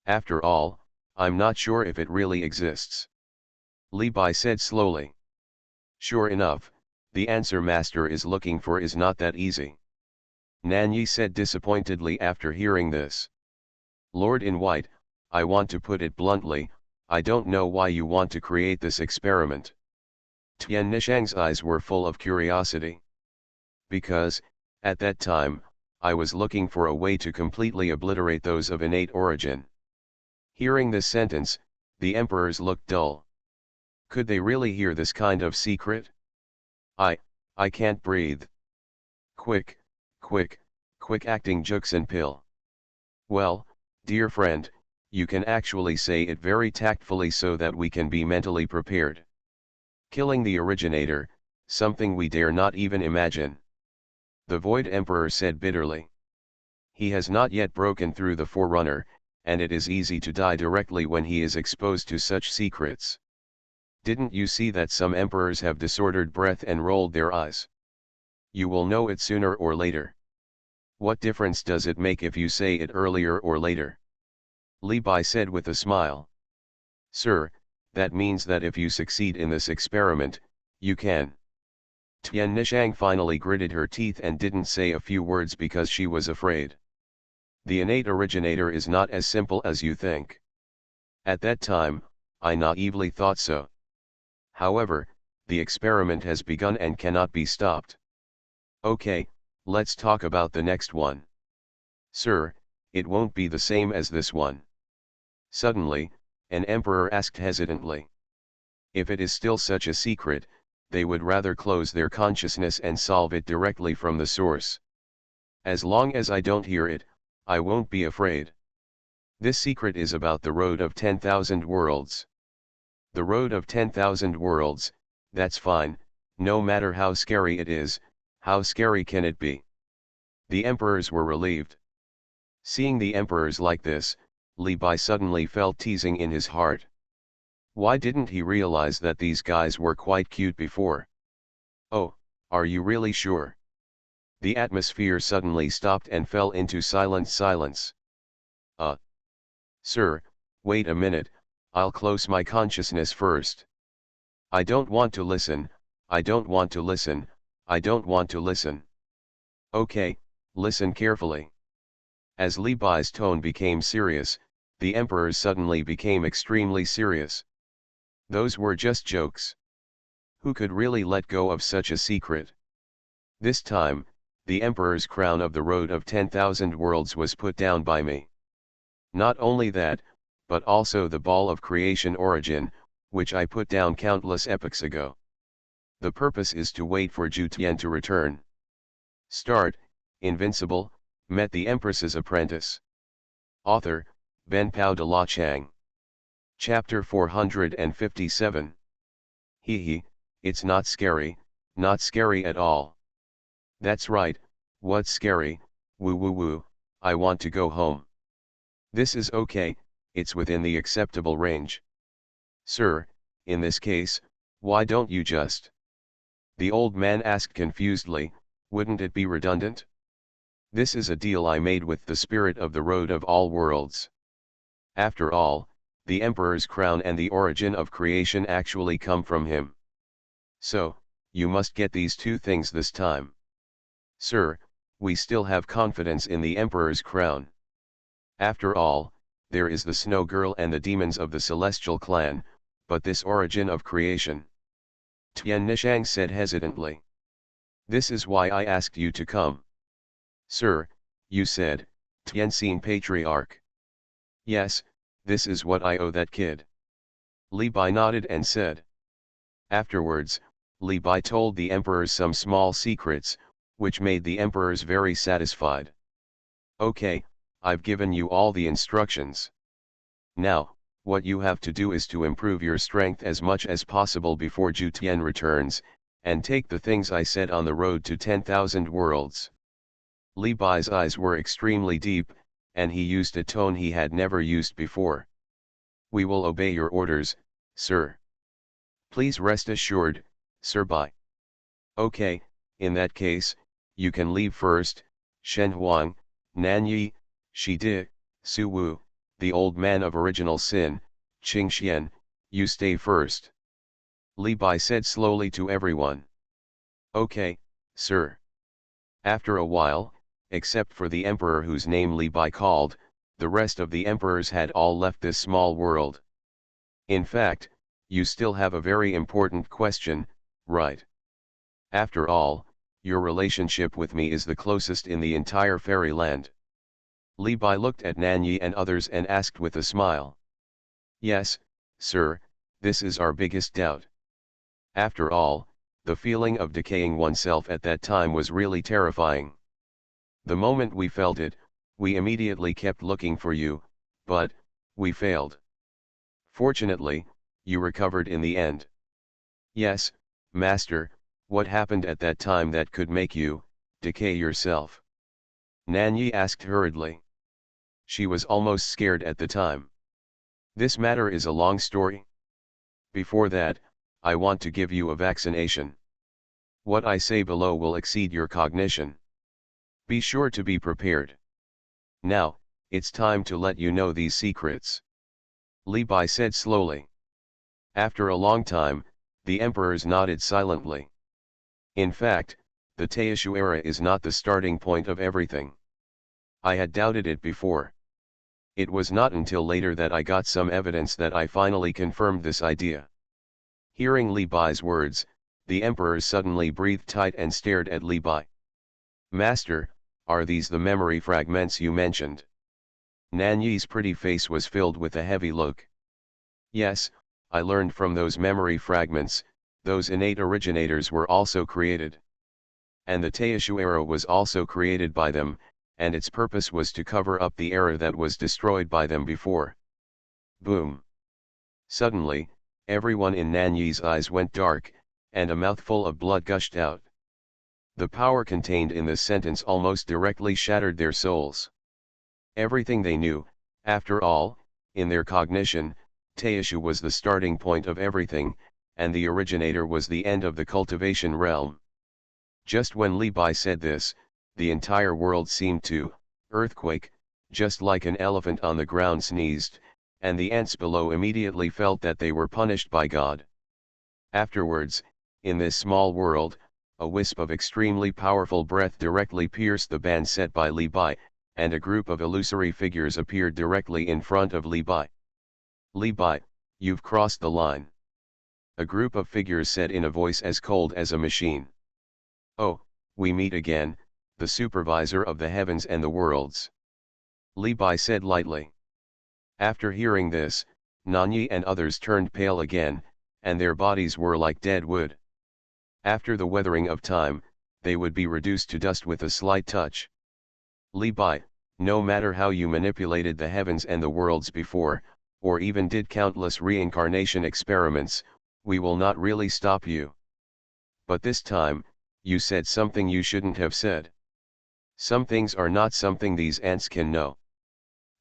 After all, I'm not sure if it really exists. Li Bai said slowly. Sure enough, the answer Master is looking for is not that easy. Nanyi said disappointedly after hearing this. Lord in White, I want to put it bluntly, I don't know why you want to create this experiment. Tian Nishang's eyes were full of curiosity. Because, at that time, I was looking for a way to completely obliterate those of innate origin. Hearing this sentence, the emperors looked dull. Could they really hear this kind of secret? I can't breathe. Quick acting Juxin pill. Well, dear friend, you can actually say it very tactfully so that we can be mentally prepared. Killing the originator, something we dare not even imagine. The Void Emperor said bitterly. He has not yet broken through the Forerunner, and it is easy to die directly when he is exposed to such secrets. Didn't you see that some emperors have disordered breath and rolled their eyes? You will know it sooner or later. What difference does it make if you say it earlier or later? Li Bai said with a smile. Sir, that means that if you succeed in this experiment, you can. Tian Nishang finally gritted her teeth and didn't say a few words because she was afraid. The innate originator is not as simple as you think. At that time, I naively thought so. However, the experiment has begun and cannot be stopped. Okay, let's talk about the next one. Sir, it won't be the same as this one. Suddenly, an emperor asked hesitantly. If it is still such a secret, they would rather close their consciousness and solve it directly from the source. As long as I don't hear it, I won't be afraid. This secret is about the road of 10,000 worlds. The road of 10,000 worlds, that's fine, no matter how scary it is, how scary can it be? The emperors were relieved. Seeing the emperors like this, Li Bai suddenly felt teasing in his heart. Why didn't he realize that these guys were quite cute before? Oh, are you really sure? The atmosphere suddenly stopped and fell into silence. Sir, wait a minute, I'll close my consciousness first. I don't want to listen, I don't want to listen, I don't want to listen. Okay, listen carefully. As Li Bai's tone became serious, the emperors suddenly became extremely serious. Those were just jokes. Who could really let go of such a secret? This time, the emperor's crown of the road of 10,000 worlds was put down by me. Not only that, but also the ball of creation origin, which I put down countless epochs ago. The purpose is to wait for Zhu Tian to return. Start, Invincible, met the Empress's apprentice. Author, Ben Pao de la Chang. Chapter 457. Hee, it's not scary at all. That's right, what's scary, woo, I want to go home. This is okay, it's within the acceptable range. Sir, in this case, why don't you just? The old man asked confusedly, wouldn't it be redundant? This is a deal I made with the spirit of the road of all worlds. After all, the emperor's crown and the origin of creation actually come from him. So, you must get these two things this time. Sir, we still have confidence in the emperor's crown. After all, there is the snow girl and the demons of the celestial clan, but this origin of creation. Tian Nishang said hesitantly. This is why I asked you to come. Sir, you said, Tianxin Patriarch. Yes, this is what I owe that kid. Li Bai nodded and said. Afterwards, Li Bai told the emperors some small secrets, which made the emperors very satisfied. Okay, I've given you all the instructions. Now, what you have to do is to improve your strength as much as possible before Zhu Tian returns, and take the things I said on the road to 10,000 worlds. Li Bai's eyes were extremely deep, and he used a tone he had never used before. We will obey your orders, sir. Please rest assured, Sir Bai. Okay, in that case, you can leave first. Xuanhuan, Nanyi, Shidi, Su Wu, the old man of original sin, Qingxian, you stay first. Li Bai said slowly to everyone. Okay, sir. After a while, except for the emperor whose name Li Bai called, the rest of the emperors had all left this small world. In fact, you still have a very important question, right? After all, your relationship with me is the closest in the entire fairyland. Li Bai looked at Nanyi and others and asked with a smile. Yes, sir, this is our biggest doubt. After all, the feeling of decaying oneself at that time was really terrifying. The moment we felt it, we immediately kept looking for you, but we failed. Fortunately, you recovered in the end. Yes, Master, what happened at that time that could make you decay yourself? Nanyi asked hurriedly. She was almost scared at the time. This matter is a long story. Before that, I want to give you a vaccination. What I say below will exceed your cognition. Be sure to be prepared. Now, it's time to let you know these secrets. Li Bai said slowly. After a long time, the emperors nodded silently. In fact, the Taishu era is not the starting point of everything. I had doubted it before. It was not until later that I got some evidence that I finally confirmed this idea. Hearing Li Bai's words, the emperors suddenly breathed tight and stared at Li Bai. Master, are these the memory fragments you mentioned? Nanyi's pretty face was filled with a heavy look. Yes, I learned from those memory fragments, those innate originators were also created. And the Taishu era was also created by them, and its purpose was to cover up the era that was destroyed by them before. Boom. Suddenly, everyone in Nanyi's eyes went dark, and a mouthful of blood gushed out. The power contained in this sentence almost directly shattered their souls. Everything they knew, after all, in their cognition, Taishu was the starting point of everything, and the originator was the end of the cultivation realm. Just when Li Bai said this, the entire world seemed to earthquake, just like an elephant on the ground sneezed, and the ants below immediately felt that they were punished by God. Afterwards, in this small world, a wisp of extremely powerful breath directly pierced the band set by Li Bai, and a group of illusory figures appeared directly in front of Li Bai. Li Bai, you've crossed the line. A group of figures said in a voice as cold as a machine. Oh, we meet again, the supervisor of the heavens and the worlds. Li Bai said lightly. After hearing this, Nanyi and others turned pale again, and their bodies were like dead wood. After the weathering of time, they would be reduced to dust with a slight touch. Li Bai, no matter how you manipulated the heavens and the worlds before, or even did countless reincarnation experiments, we will not really stop you. But this time, you said something you shouldn't have said. Some things are not something these ants can know.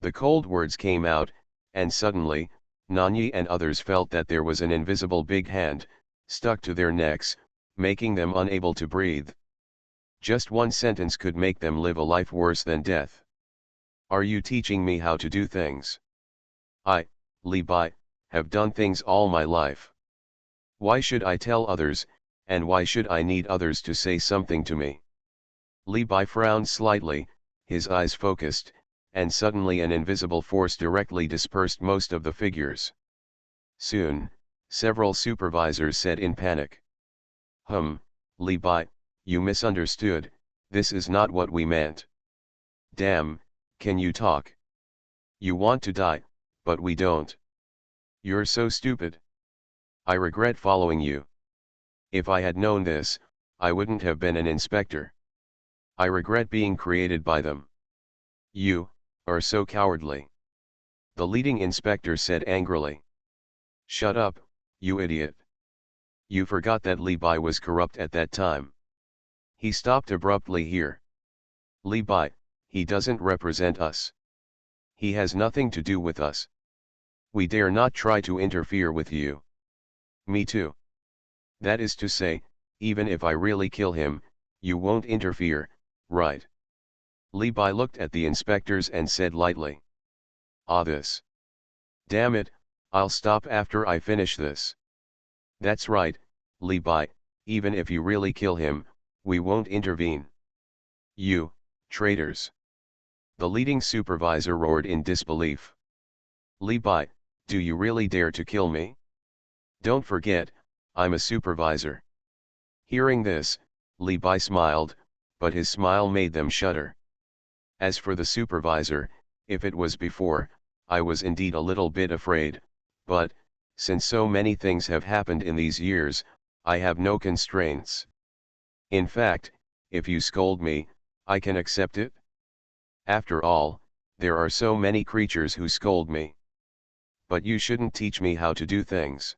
The cold words came out, and suddenly, Nanyi and others felt that there was an invisible big hand, stuck to their necks, making them unable to breathe. Just one sentence could make them live a life worse than death. Are you teaching me how to do things? Li Bai, have done things all my life. Why should I tell others, and why should I need others to say something to me? Li Bai frowned slightly, his eyes focused, and suddenly an invisible force directly dispersed most of the figures. Soon, several supervisors said in panic. Li Bai, you misunderstood, this is not what we meant. Damn, can you talk? You want to die, but we don't. You're so stupid. I regret following you. If I had known this, I wouldn't have been an inspector. I regret being created by them. You are so cowardly. The leading inspector said angrily. Shut up, you idiot. You forgot that Li Bai was corrupt at that time. He stopped abruptly here. Li Bai, he doesn't represent us. He has nothing to do with us. We dare not try to interfere with you. Me too. That is to say, even if I really kill him, you won't interfere, right? Li Bai looked at the inspectors and said lightly. Ah, this. Damn it, I'll stop after I finish this. That's right, Li Bai, even if you really kill him, we won't intervene. You, traitors. The leading supervisor roared in disbelief. Li Bai, do you really dare to kill me? Don't forget, I'm a supervisor. Hearing this, Li Bai smiled, but his smile made them shudder. As for the supervisor, if it was before, I was indeed a little bit afraid, but, since so many things have happened in these years, I have no constraints. In fact, if you scold me, I can accept it. After all, there are so many creatures who scold me. But you shouldn't teach me how to do things.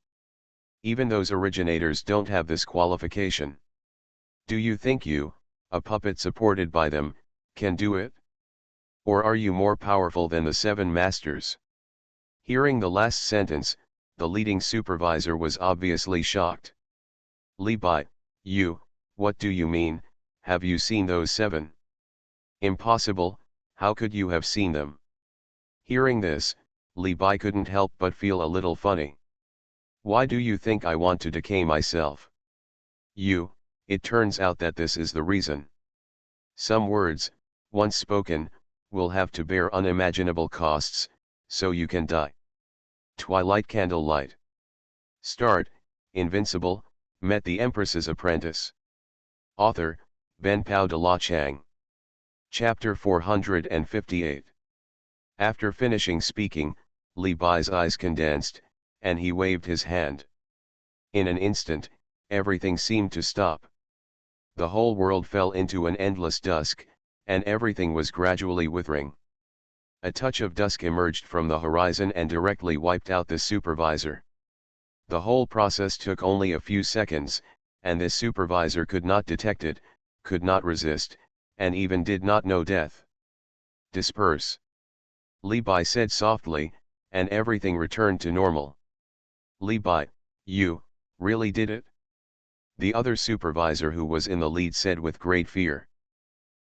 Even those originators don't have this qualification. Do you think you, a puppet supported by them, can do it? Or are you more powerful than the 7 masters? Hearing the last sentence, the leading supervisor was obviously shocked. Li Bai, what do you mean, have you seen those 7? Impossible, how could you have seen them? Hearing this, Li Bai couldn't help but feel a little funny. Why do you think I want to decay myself? It turns out that this is the reason. Some words, once spoken, will have to bear unimaginable costs, so you can die. Twilight Candlelight. Start, Invincible, met the Empress's apprentice. Author, Ben Pao de la Chang. Chapter 458. After finishing speaking, Li Bai's eyes condensed, and he waved his hand. In an instant, everything seemed to stop. The whole world fell into an endless dusk, and everything was gradually withering. A touch of dusk emerged from the horizon and directly wiped out the supervisor. The whole process took only a few seconds, and this supervisor could not detect it, could not resist, and even did not know death. Disperse. Li Bai said softly, and everything returned to normal. Li Bai, you really did it? The other supervisor who was in the lead said with great fear.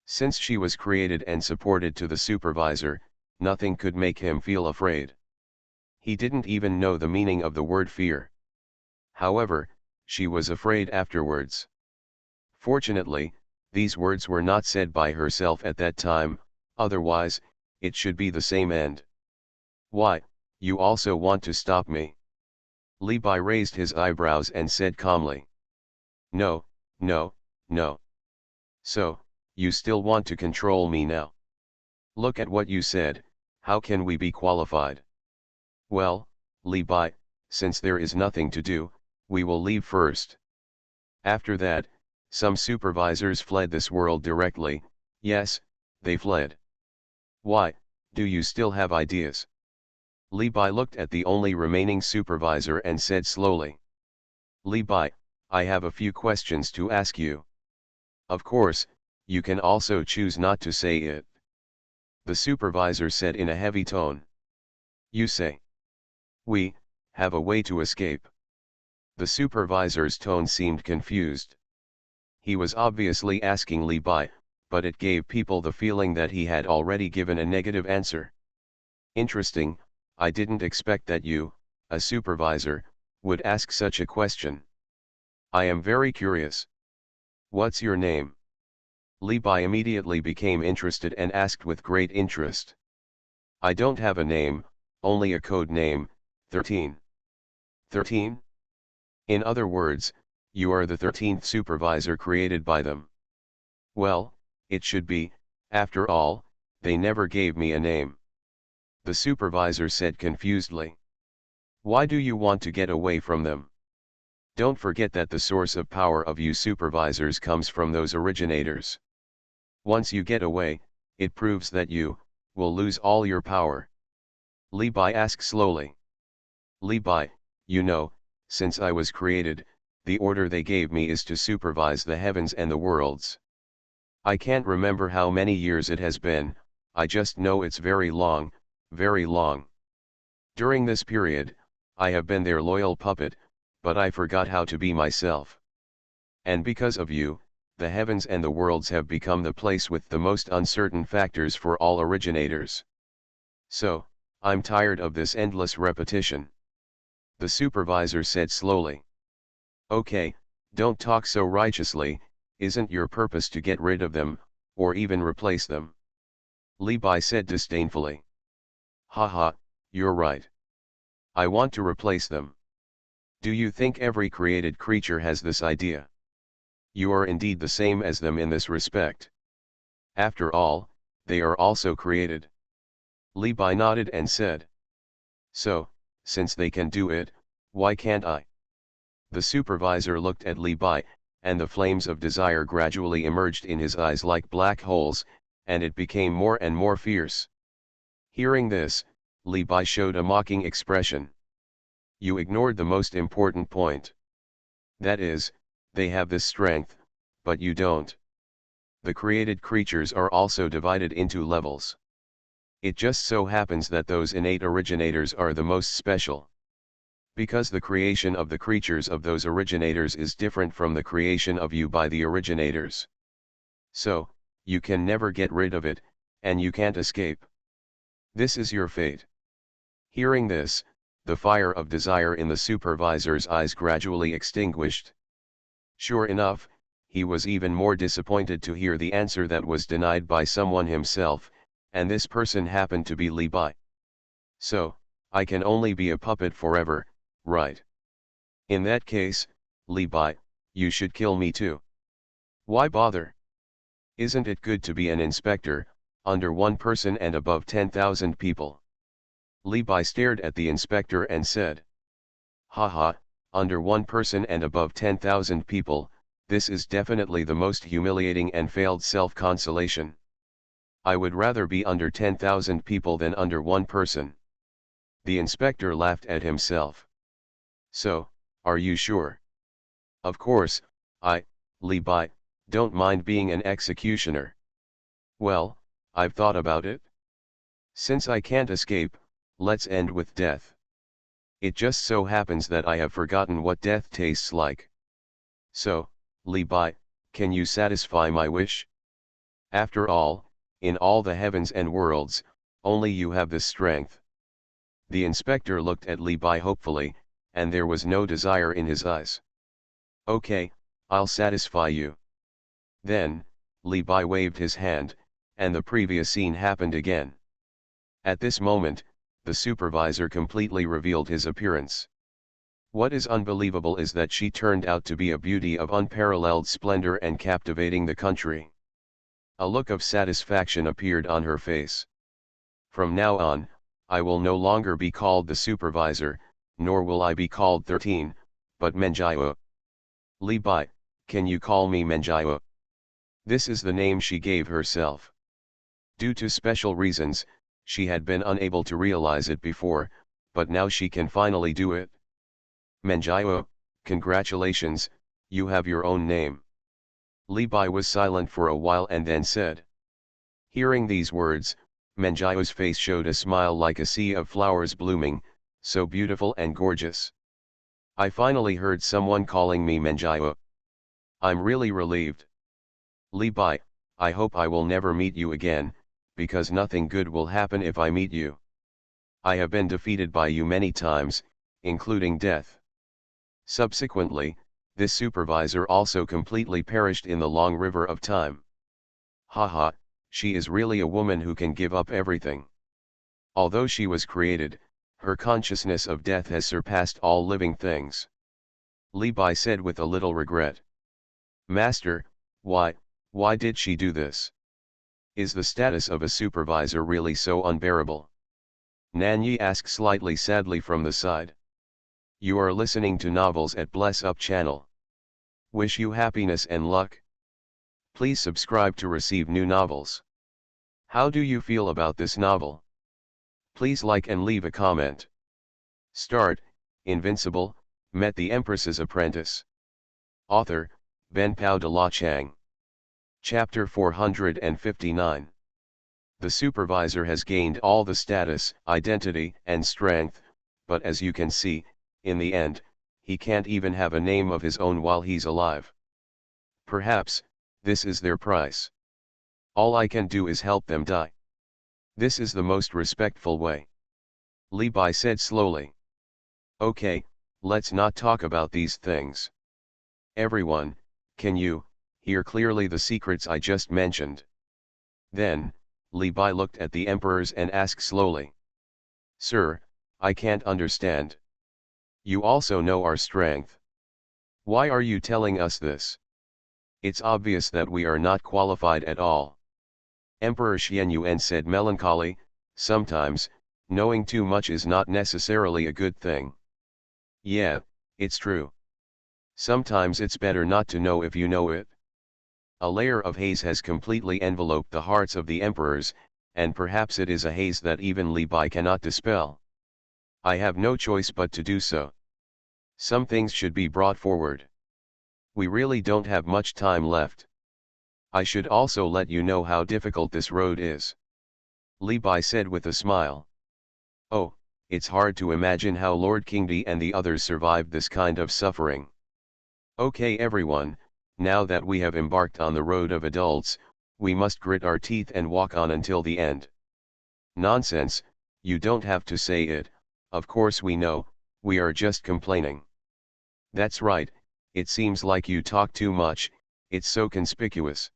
Since she was created and supported to the supervisor, nothing could make him feel afraid. He didn't even know the meaning of the word fear. However, she was afraid afterwards. Fortunately, these words were not said by herself at that time, otherwise, it should be the same end. Why, you also want to stop me? Li Bai raised his eyebrows and said calmly. No, no, no. So, you still want to control me now? Look at what you said, how can we be qualified? Well, Li Bai, since there is nothing to do, we will leave first. After that, some supervisors fled this world directly, yes, they fled. Why, do you still have ideas? Li Bai looked at the only remaining supervisor and said slowly. Li Bai, I have a few questions to ask you. Of course, you can also choose not to say it. The supervisor said in a heavy tone. You say. We have a way to escape. The supervisor's tone seemed confused. He was obviously asking Li Bai, but it gave people the feeling that he had already given a negative answer. Interesting, I didn't expect that you, a supervisor, would ask such a question. I am very curious. What's your name? Li Bai immediately became interested and asked with great interest. I don't have a name, only a code name, 13. 13? In other words, you are the 13th supervisor created by them. Well, it should be, after all, they never gave me a name. The supervisor said confusedly. Why do you want to get away from them? Don't forget that the source of power of you supervisors comes from those originators. Once you get away, it proves that you will lose all your power. Li Bai asked slowly. Li Bai, you know, since I was created, the order they gave me is to supervise the heavens and the worlds. I can't remember how many years it has been, I just know it's very long, very long. During this period, I have been their loyal puppet, but I forgot how to be myself. And because of you, the heavens and the worlds have become the place with the most uncertain factors for all originators. So, I'm tired of this endless repetition. The supervisor said slowly. Okay, don't talk so righteously, isn't your purpose to get rid of them, or even replace them? Li Bai said disdainfully. Haha, you're right. I want to replace them. Do you think every created creature has this idea? You are indeed the same as them in this respect. After all, they are also created. Li Bai nodded and said. So, since they can do it, why can't I? The supervisor looked at Li Bai, and the flames of desire gradually emerged in his eyes like black holes, and it became more and more fierce. Hearing this, Li Bai showed a mocking expression. You ignored the most important point. That is, they have this strength, but you don't. The created creatures are also divided into levels. It just so happens that those innate originators are the most special. Because the creation of the creatures of those originators is different from the creation of you by the originators. So, you can never get rid of it, and you can't escape. This is your fate. Hearing this, the fire of desire in the supervisor's eyes gradually extinguished. Sure enough, he was even more disappointed to hear the answer that was denied by someone himself, and this person happened to be Li Bai. So, I can only be a puppet forever, right? In that case, Li Bai, you should kill me too. Why bother? Isn't it good to be an inspector, under one person and above 10,000 people? Li Bai stared at the inspector and said. Haha, under one person and above 10,000 people, this is definitely the most humiliating and failed self-consolation. I would rather be under 10,000 people than under one person. The inspector laughed at himself. So, are you sure? Of course, Li Bai, don't mind being an executioner. Well, I've thought about it. Since I can't escape, let's end with death. It just so happens that I have forgotten what death tastes like. So, Li Bai, can you satisfy my wish? After all, in all the heavens and worlds, only you have this strength. The inspector looked at Li Bai hopefully, and there was no desire in his eyes. Okay, I'll satisfy you. Then, Li Bai waved his hand, and the previous scene happened again. At this moment, the supervisor completely revealed his appearance. What is unbelievable is that she turned out to be a beauty of unparalleled splendor and captivating the country. A look of satisfaction appeared on her face. From now on, I will no longer be called the supervisor, nor will I be called 13, but Menjiao. Li Bai, can you call me Menjiao? This is the name she gave herself. Due to special reasons, she had been unable to realize it before, but now she can finally do it. Menjiao, congratulations, you have your own name. Li Bai was silent for a while and then said. Hearing these words, Menjiao's face showed a smile like a sea of flowers blooming, so beautiful and gorgeous. I finally heard someone calling me Menjiao. I'm really relieved. Li Bai, I hope I will never meet you again, because nothing good will happen if I meet you. I have been defeated by you many times, including death. Subsequently, this supervisor also completely perished in the long river of time. Haha, she is really a woman who can give up everything. Although she was created, her consciousness of death has surpassed all living things. Li Bai said with a little regret. Master, why did she do this? Is the status of a supervisor really so unbearable? Nan Yi asked slightly sadly from the side. You are listening to novels at Bless Up channel. Wish you happiness and luck. Please subscribe to receive new novels. How do you feel about this novel? Please like and leave a comment. Start, Invincible, met the Empress's apprentice. Author, Ben Pao de la Chang. Chapter 459. The supervisor has gained all the status, identity, and strength, but as you can see, in the end, he can't even have a name of his own while he's alive. Perhaps, this is their price. All I can do is help them die. This is the most respectful way. Li Bai said slowly. Okay, let's not talk about these things. Everyone, can you hear clearly the secrets I just mentioned? Then, Li Bai looked at the emperors and asked slowly. Sir, I can't understand. You also know our strength. Why are you telling us this? It's obvious that we are not qualified at all. Emperor Xuanhuan said melancholy, sometimes, knowing too much is not necessarily a good thing. Yeah, it's true. Sometimes it's better not to know if you know it. A layer of haze has completely enveloped the hearts of the emperors, and perhaps it is a haze that even Li Bai cannot dispel. I have no choice but to do so. Some things should be brought forward. We really don't have much time left. I should also let you know how difficult this road is. Li Bai said with a smile. Oh, it's hard to imagine how Lord Qingdi and the others survived this kind of suffering. Okay everyone, now that we have embarked on the road of adults, we must grit our teeth and walk on until the end. Nonsense, you don't have to say it, of course we know, we are just complaining. That's right, it seems like you talk too much, it's so conspicuous.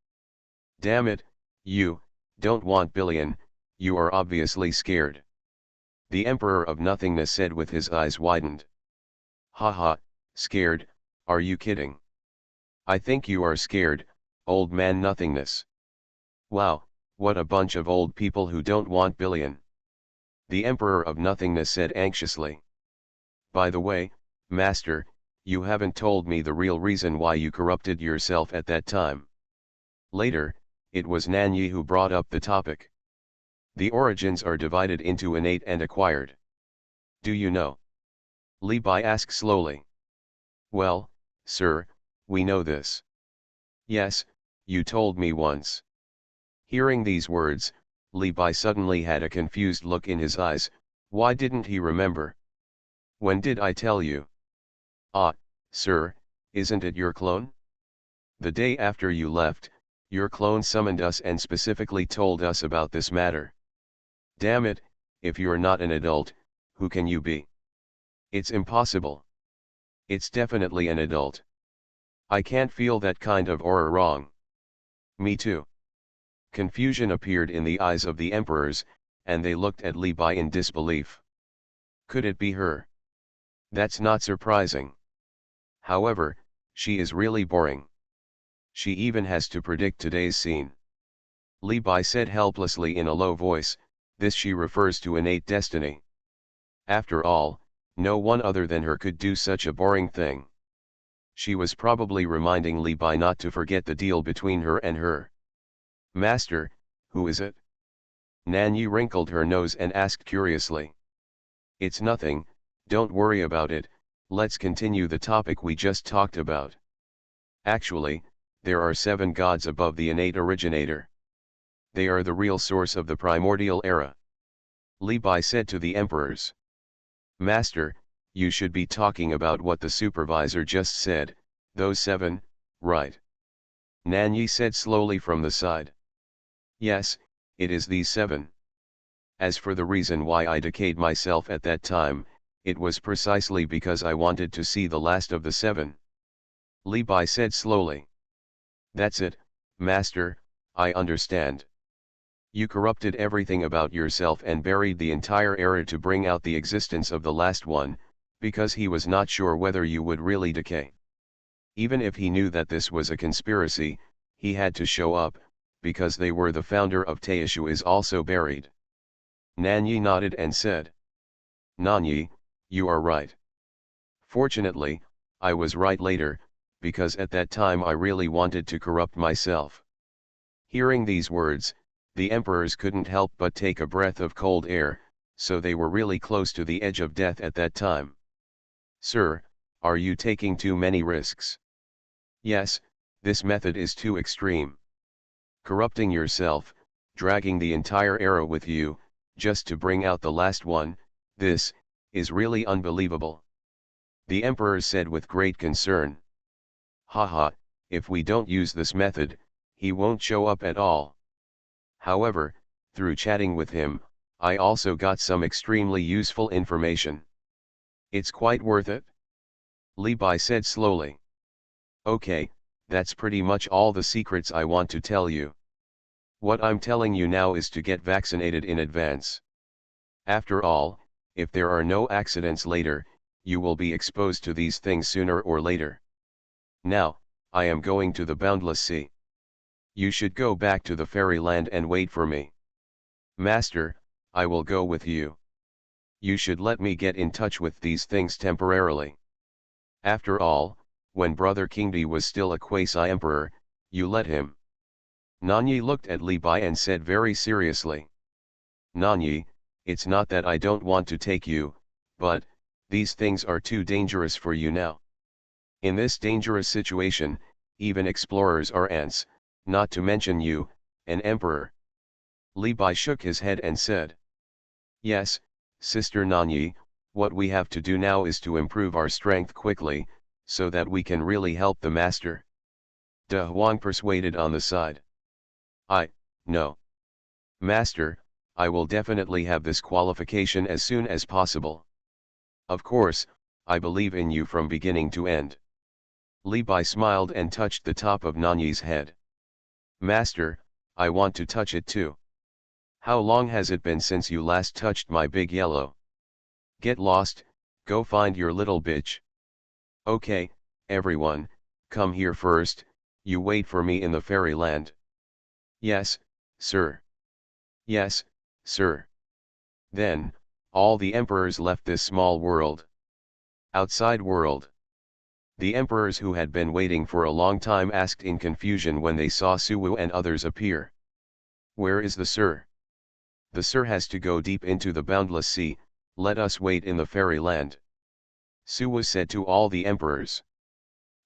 Damn it, you don't want billion, you are obviously scared. The Emperor of Nothingness said with his eyes widened. Haha, scared, are you kidding? I think you are scared, old man Nothingness. Wow, what a bunch of old people who don't want billion. The Emperor of Nothingness said anxiously. By the way, Master, you haven't told me the real reason why you corrupted yourself at that time. Later, it was Nan Yi who brought up the topic. The origins are divided into innate and acquired. Do you know? Li Bai asked slowly. Well, sir, we know this. Yes, you told me once. Hearing these words, Li Bai suddenly had a confused look in his eyes. Why didn't he remember? When did I tell you? Ah, sir, isn't it your clone? The day after you left, your clone summoned us and specifically told us about this matter. Damn it, if you're not an adult, who can you be? It's impossible. It's definitely an adult. I can't feel that kind of aura wrong. Me too. Confusion appeared in the eyes of the emperors, and they looked at Li Bai in disbelief. Could it be her? That's not surprising. However, she is really boring. She even has to predict today's scene. Li Bai said helplessly in a low voice, this she refers to innate destiny. After all, no one other than her could do such a boring thing. She was probably reminding Li Bai not to forget the deal between her and her. Master, who is it? Nan Yi wrinkled her nose and asked curiously. It's nothing, don't worry about it, let's continue the topic we just talked about. Actually, there are 7 gods above the innate originator. They are the real source of the primordial era. Li Bai said to the emperors. Master, you should be talking about what the supervisor just said, those 7, right? Nan Yi said slowly from the side. Yes, it is these 7. As for the reason why I decayed myself at that time, it was precisely because I wanted to see the last of the 7. Li Bai said slowly. That's it, Master, I understand. You corrupted everything about yourself and buried the entire era to bring out the existence of the last one, because he was not sure whether you would really decay. Even if he knew that this was a conspiracy, he had to show up, because they were the founder of Teishu is also buried. Nanyi nodded and said. Nanyi, you are right. Fortunately, I was right later, because at that time I really wanted to corrupt myself. Hearing these words, the emperors couldn't help but take a breath of cold air, so they were really close to the edge of death at that time. Sir, are you taking too many risks? Yes, this method is too extreme. Corrupting yourself, dragging the entire era with you, just to bring out the last one, this is really unbelievable. The emperor said with great concern. Haha, if we don't use this method, he won't show up at all. However, through chatting with him, I also got some extremely useful information. It's quite worth it. Li Bai said slowly. Okay, that's pretty much all the secrets I want to tell you. What I'm telling you now is to get vaccinated in advance. After all, if there are no accidents later, you will be exposed to these things sooner or later. Now, I am going to the boundless sea. You should go back to the fairyland and wait for me. Master, I will go with you. You should let me get in touch with these things temporarily. After all, when Brother Kingdi was still a quasi-emperor, you let him. Nanyi looked at Li Bai and said very seriously. Nanyi, it's not that I don't want to take you, but, these things are too dangerous for you now. In this dangerous situation, even explorers are ants, not to mention you, an emperor. Li Bai shook his head and said. Yes, Sister Nanyi, what we have to do now is to improve our strength quickly, so that we can really help the master. De Huang persuaded on the side. No. Master, I will definitely have this qualification as soon as possible. Of course, I believe in you from beginning to end. Li Bai smiled and touched the top of Nanyi's head. Master, I want to touch it too. How long has it been since you last touched my big yellow? Get lost, go find your little bitch. Okay, everyone, come here first, you wait for me in the fairyland. Yes, sir. Yes, sir. Then, all the emperors left this small world. Outside world. The emperors who had been waiting for a long time asked in confusion when they saw Suwu and others appear. Where is the sir? The sir has to go deep into the boundless sea, let us wait in the fairyland. Suwu said to all the emperors.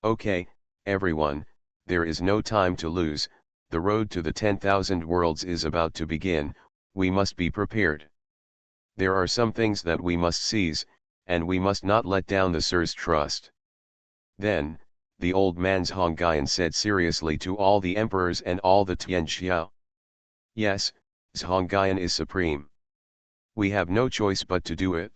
Okay, everyone, there is no time to lose, the road to the 10,000 worlds is about to begin, we must be prepared. There are some things that we must seize, and we must not let down the sir's trust. Then, the old man Xuanhuan said seriously to all the emperors and all the Tianxiao. Yes, Xuanhuan is supreme. We have no choice but to do it.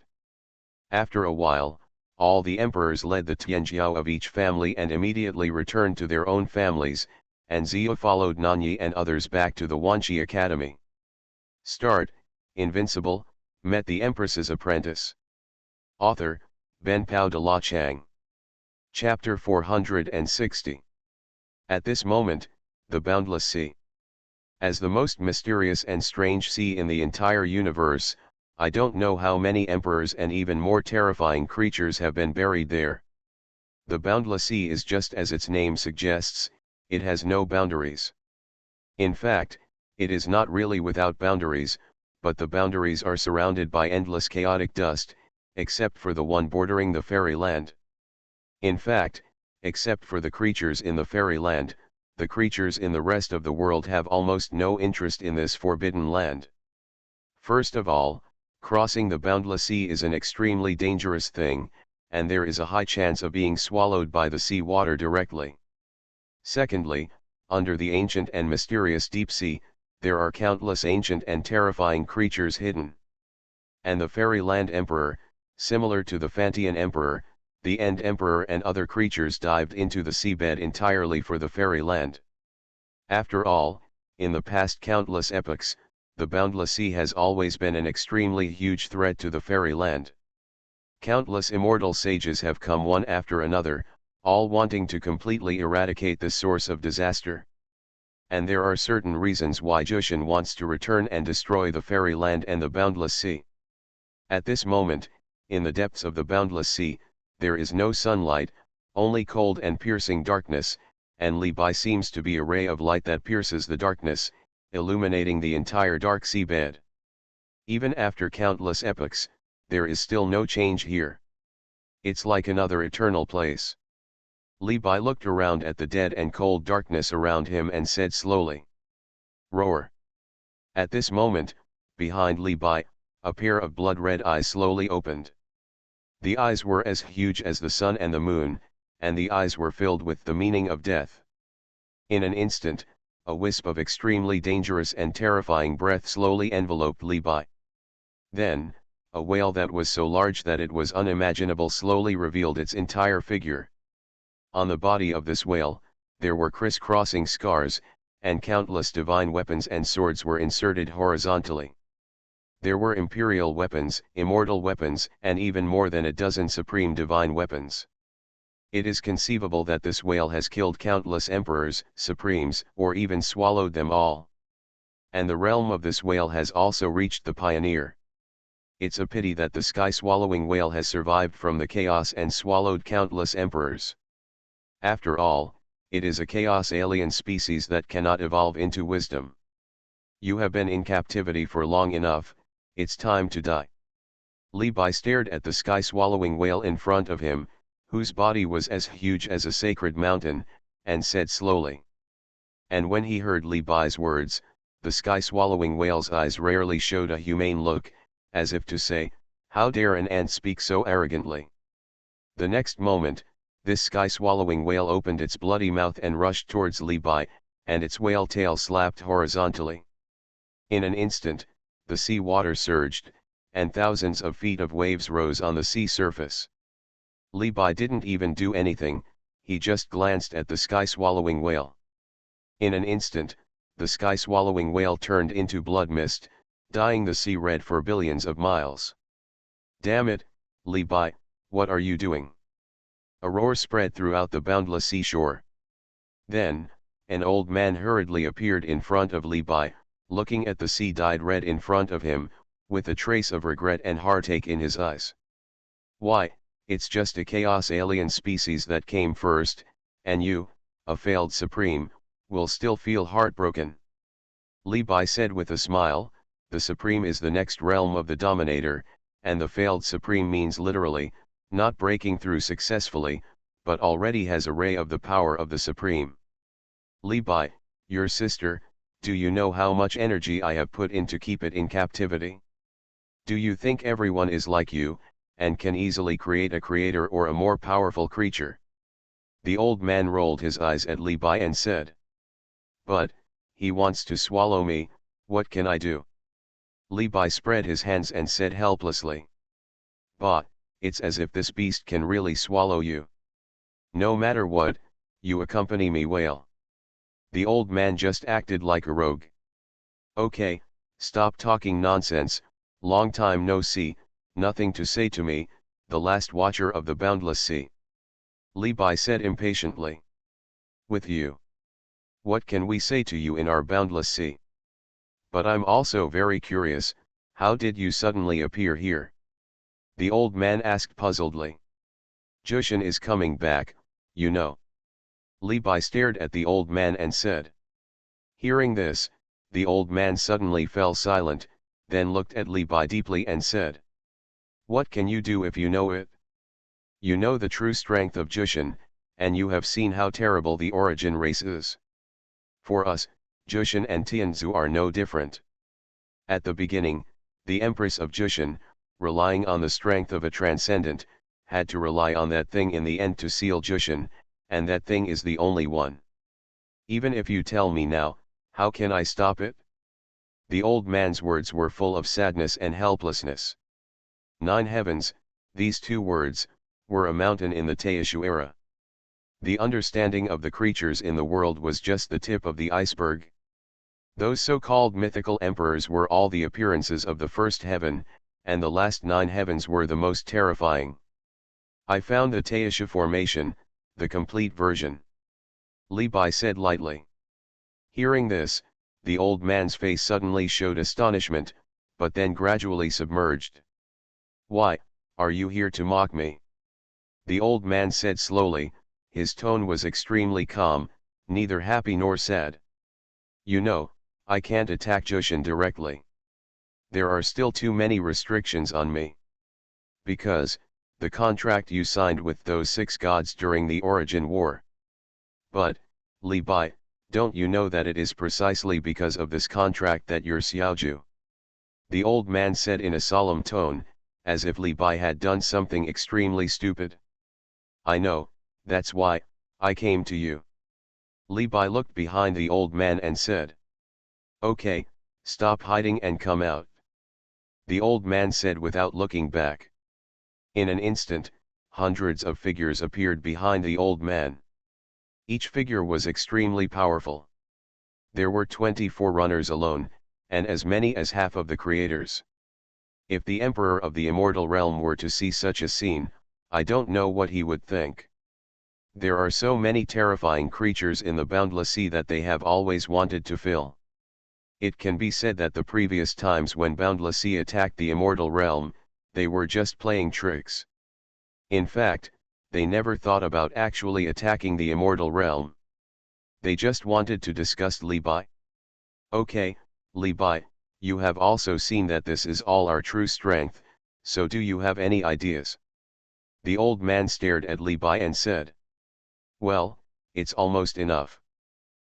After a while, all the emperors led the Tianxiao of each family and immediately returned to their own families, and Zia followed Nanyi and others back to the Wanqi Academy. Start, Invincible, met the Empress's apprentice. Author, Ben Pao de La Chang. Chapter 460. At this moment, the boundless sea. As the most mysterious and strange sea in the entire universe, I don't know how many emperors and even more terrifying creatures have been buried there. The boundless sea is just as its name suggests, it has no boundaries. In fact, it is not really without boundaries, but the boundaries are surrounded by endless chaotic dust, except for the one bordering the fairyland. In fact, except for the creatures in the fairyland, the creatures in the rest of the world have almost no interest in this forbidden land. First of all, crossing the boundless sea is an extremely dangerous thing, and there is a high chance of being swallowed by the sea water directly. Secondly, under the ancient and mysterious deep sea, there are countless ancient and terrifying creatures hidden. And the Fairyland Emperor, similar to the Fantian Emperor, the End Emperor and other creatures dived into the seabed entirely for the Fairyland. After all, in the past countless epochs, the boundless sea has always been an extremely huge threat to the Fairyland. Countless immortal sages have come one after another, all wanting to completely eradicate this source of disaster. And there are certain reasons why Jushin wants to return and destroy the Fairyland and the boundless sea. At this moment, in the depths of the boundless sea, there is no sunlight, only cold and piercing darkness, and Li Bai seems to be a ray of light that pierces the darkness, illuminating the entire dark seabed. Even after countless epochs, there is still no change here. It's like another eternal place. Li Bai looked around at the dead and cold darkness around him and said slowly, "Roar." At this moment, behind Li Bai, a pair of blood-red eyes slowly opened. The eyes were as huge as the sun and the moon, and the eyes were filled with the meaning of death. In an instant, a wisp of extremely dangerous and terrifying breath slowly enveloped Li Bai. Then, a whale that was so large that it was unimaginable slowly revealed its entire figure. On the body of this whale, there were criss-crossing scars, and countless divine weapons and swords were inserted horizontally. There were imperial weapons, immortal weapons, and even more than a dozen supreme divine weapons. It is conceivable that this whale has killed countless emperors, supremes, or even swallowed them all. And the realm of this whale has also reached the pioneer. It's a pity that the sky-swallowing whale has survived from the chaos and swallowed countless emperors. After all, it is a chaos alien species that cannot evolve into wisdom. You have been in captivity for long enough, it's time to die. Li Bai stared at the sky-swallowing whale in front of him, whose body was as huge as a sacred mountain, and said slowly. And when he heard Li Bai's words, the sky-swallowing whale's eyes rarely showed a humane look, as if to say, "How dare an ant speak so arrogantly?" The next moment, this sky-swallowing whale opened its bloody mouth and rushed towards Li Bai, and its whale tail slapped horizontally. In an instant, the sea water surged, and thousands of feet of waves rose on the sea surface. Li Bai didn't even do anything, he just glanced at the sky-swallowing whale. In an instant, the sky-swallowing whale turned into blood mist, dyeing the sea red for billions of miles. "Damn it, Li Bai, what are you doing?" A roar spread throughout the boundless seashore. Then, an old man hurriedly appeared in front of Li Bai, looking at the sea dyed red in front of him, with a trace of regret and heartache in his eyes. "Why, it's just a chaos alien species that came first, and you, a failed supreme, will still feel heartbroken." Li Bai said with a smile, "The supreme is the next realm of the dominator, and the failed supreme means literally, not breaking through successfully, but already has a ray of the power of the supreme. Li Bai, your sister, do you know how much energy I have put in to keep it in captivity? Do you think everyone is like you, and can easily create a creator or a more powerful creature?" The old man rolled his eyes at Li Bai and said, "But, he wants to swallow me, what can I do?" Li Bai spread his hands and said helplessly, "Bah, it's as if this beast can really swallow you. No matter what, you accompany me, whale." The old man just acted like a rogue. "Okay, stop talking nonsense, long time no see, nothing to say to me, the last watcher of the boundless sea," Li Bai said impatiently. "With you? What can we say to you in our boundless sea? But I'm also very curious, how did you suddenly appear here?" the old man asked puzzledly. "Jushin is coming back, you know." Li Bai stared at the old man and said. Hearing this, the old man suddenly fell silent, then looked at Li Bai deeply and said, "What can you do if you know it? You know the true strength of Jushin, and you have seen how terrible the origin race is. For us, Jushin and Tianzu are no different. At the beginning, the empress of Jushin, relying on the strength of a transcendent, had to rely on that thing in the end to seal Jushin, and that thing is the only one. Even if you tell me now, how can I stop it? The old man's words were full of sadness and helplessness. 9 heavens, these 2 words, were a mountain in the Taishu era. The understanding of the creatures in the world was just the tip of the iceberg. Those so-called mythical emperors were all the appearances of the first heaven, and the last 9 heavens were the most terrifying. I found the Taishu formation, the complete version. Li Bai said lightly. Hearing this, the old man's face suddenly showed astonishment, but then gradually submerged. Why, are you here to mock me? The old man said slowly, his tone was extremely calm, neither happy nor sad. You know, I can't attack Jushin directly. There are still too many restrictions on me. Because, the contract you signed with those 6 gods during the Origin War. But, Li Bai, don't you know that it is precisely because of this contract that you're Xiaoju? The old man said in a solemn tone, as if Li Bai had done something extremely stupid. I know, that's why, I came to you. Li Bai looked behind the old man and said. Okay, stop hiding and come out. The old man said without looking back. In an instant, hundreds of figures appeared behind the old man. Each figure was extremely powerful. There were 24 runners alone, and as many as half of the creators. If the Emperor of the Immortal Realm were to see such a scene, I don't know what he would think. There are so many terrifying creatures in the boundless sea that they have always wanted to fill. It can be said that the previous times when Boundless Sea attacked the Immortal Realm, they were just playing tricks. In fact, they never thought about actually attacking the Immortal Realm. They just wanted to disgust Li Bai. Okay, Li Bai, you have also seen that this is all our true strength, so do you have any ideas? The old man stared at Li Bai and said. Well, it's almost enough.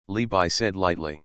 Li Bai said lightly.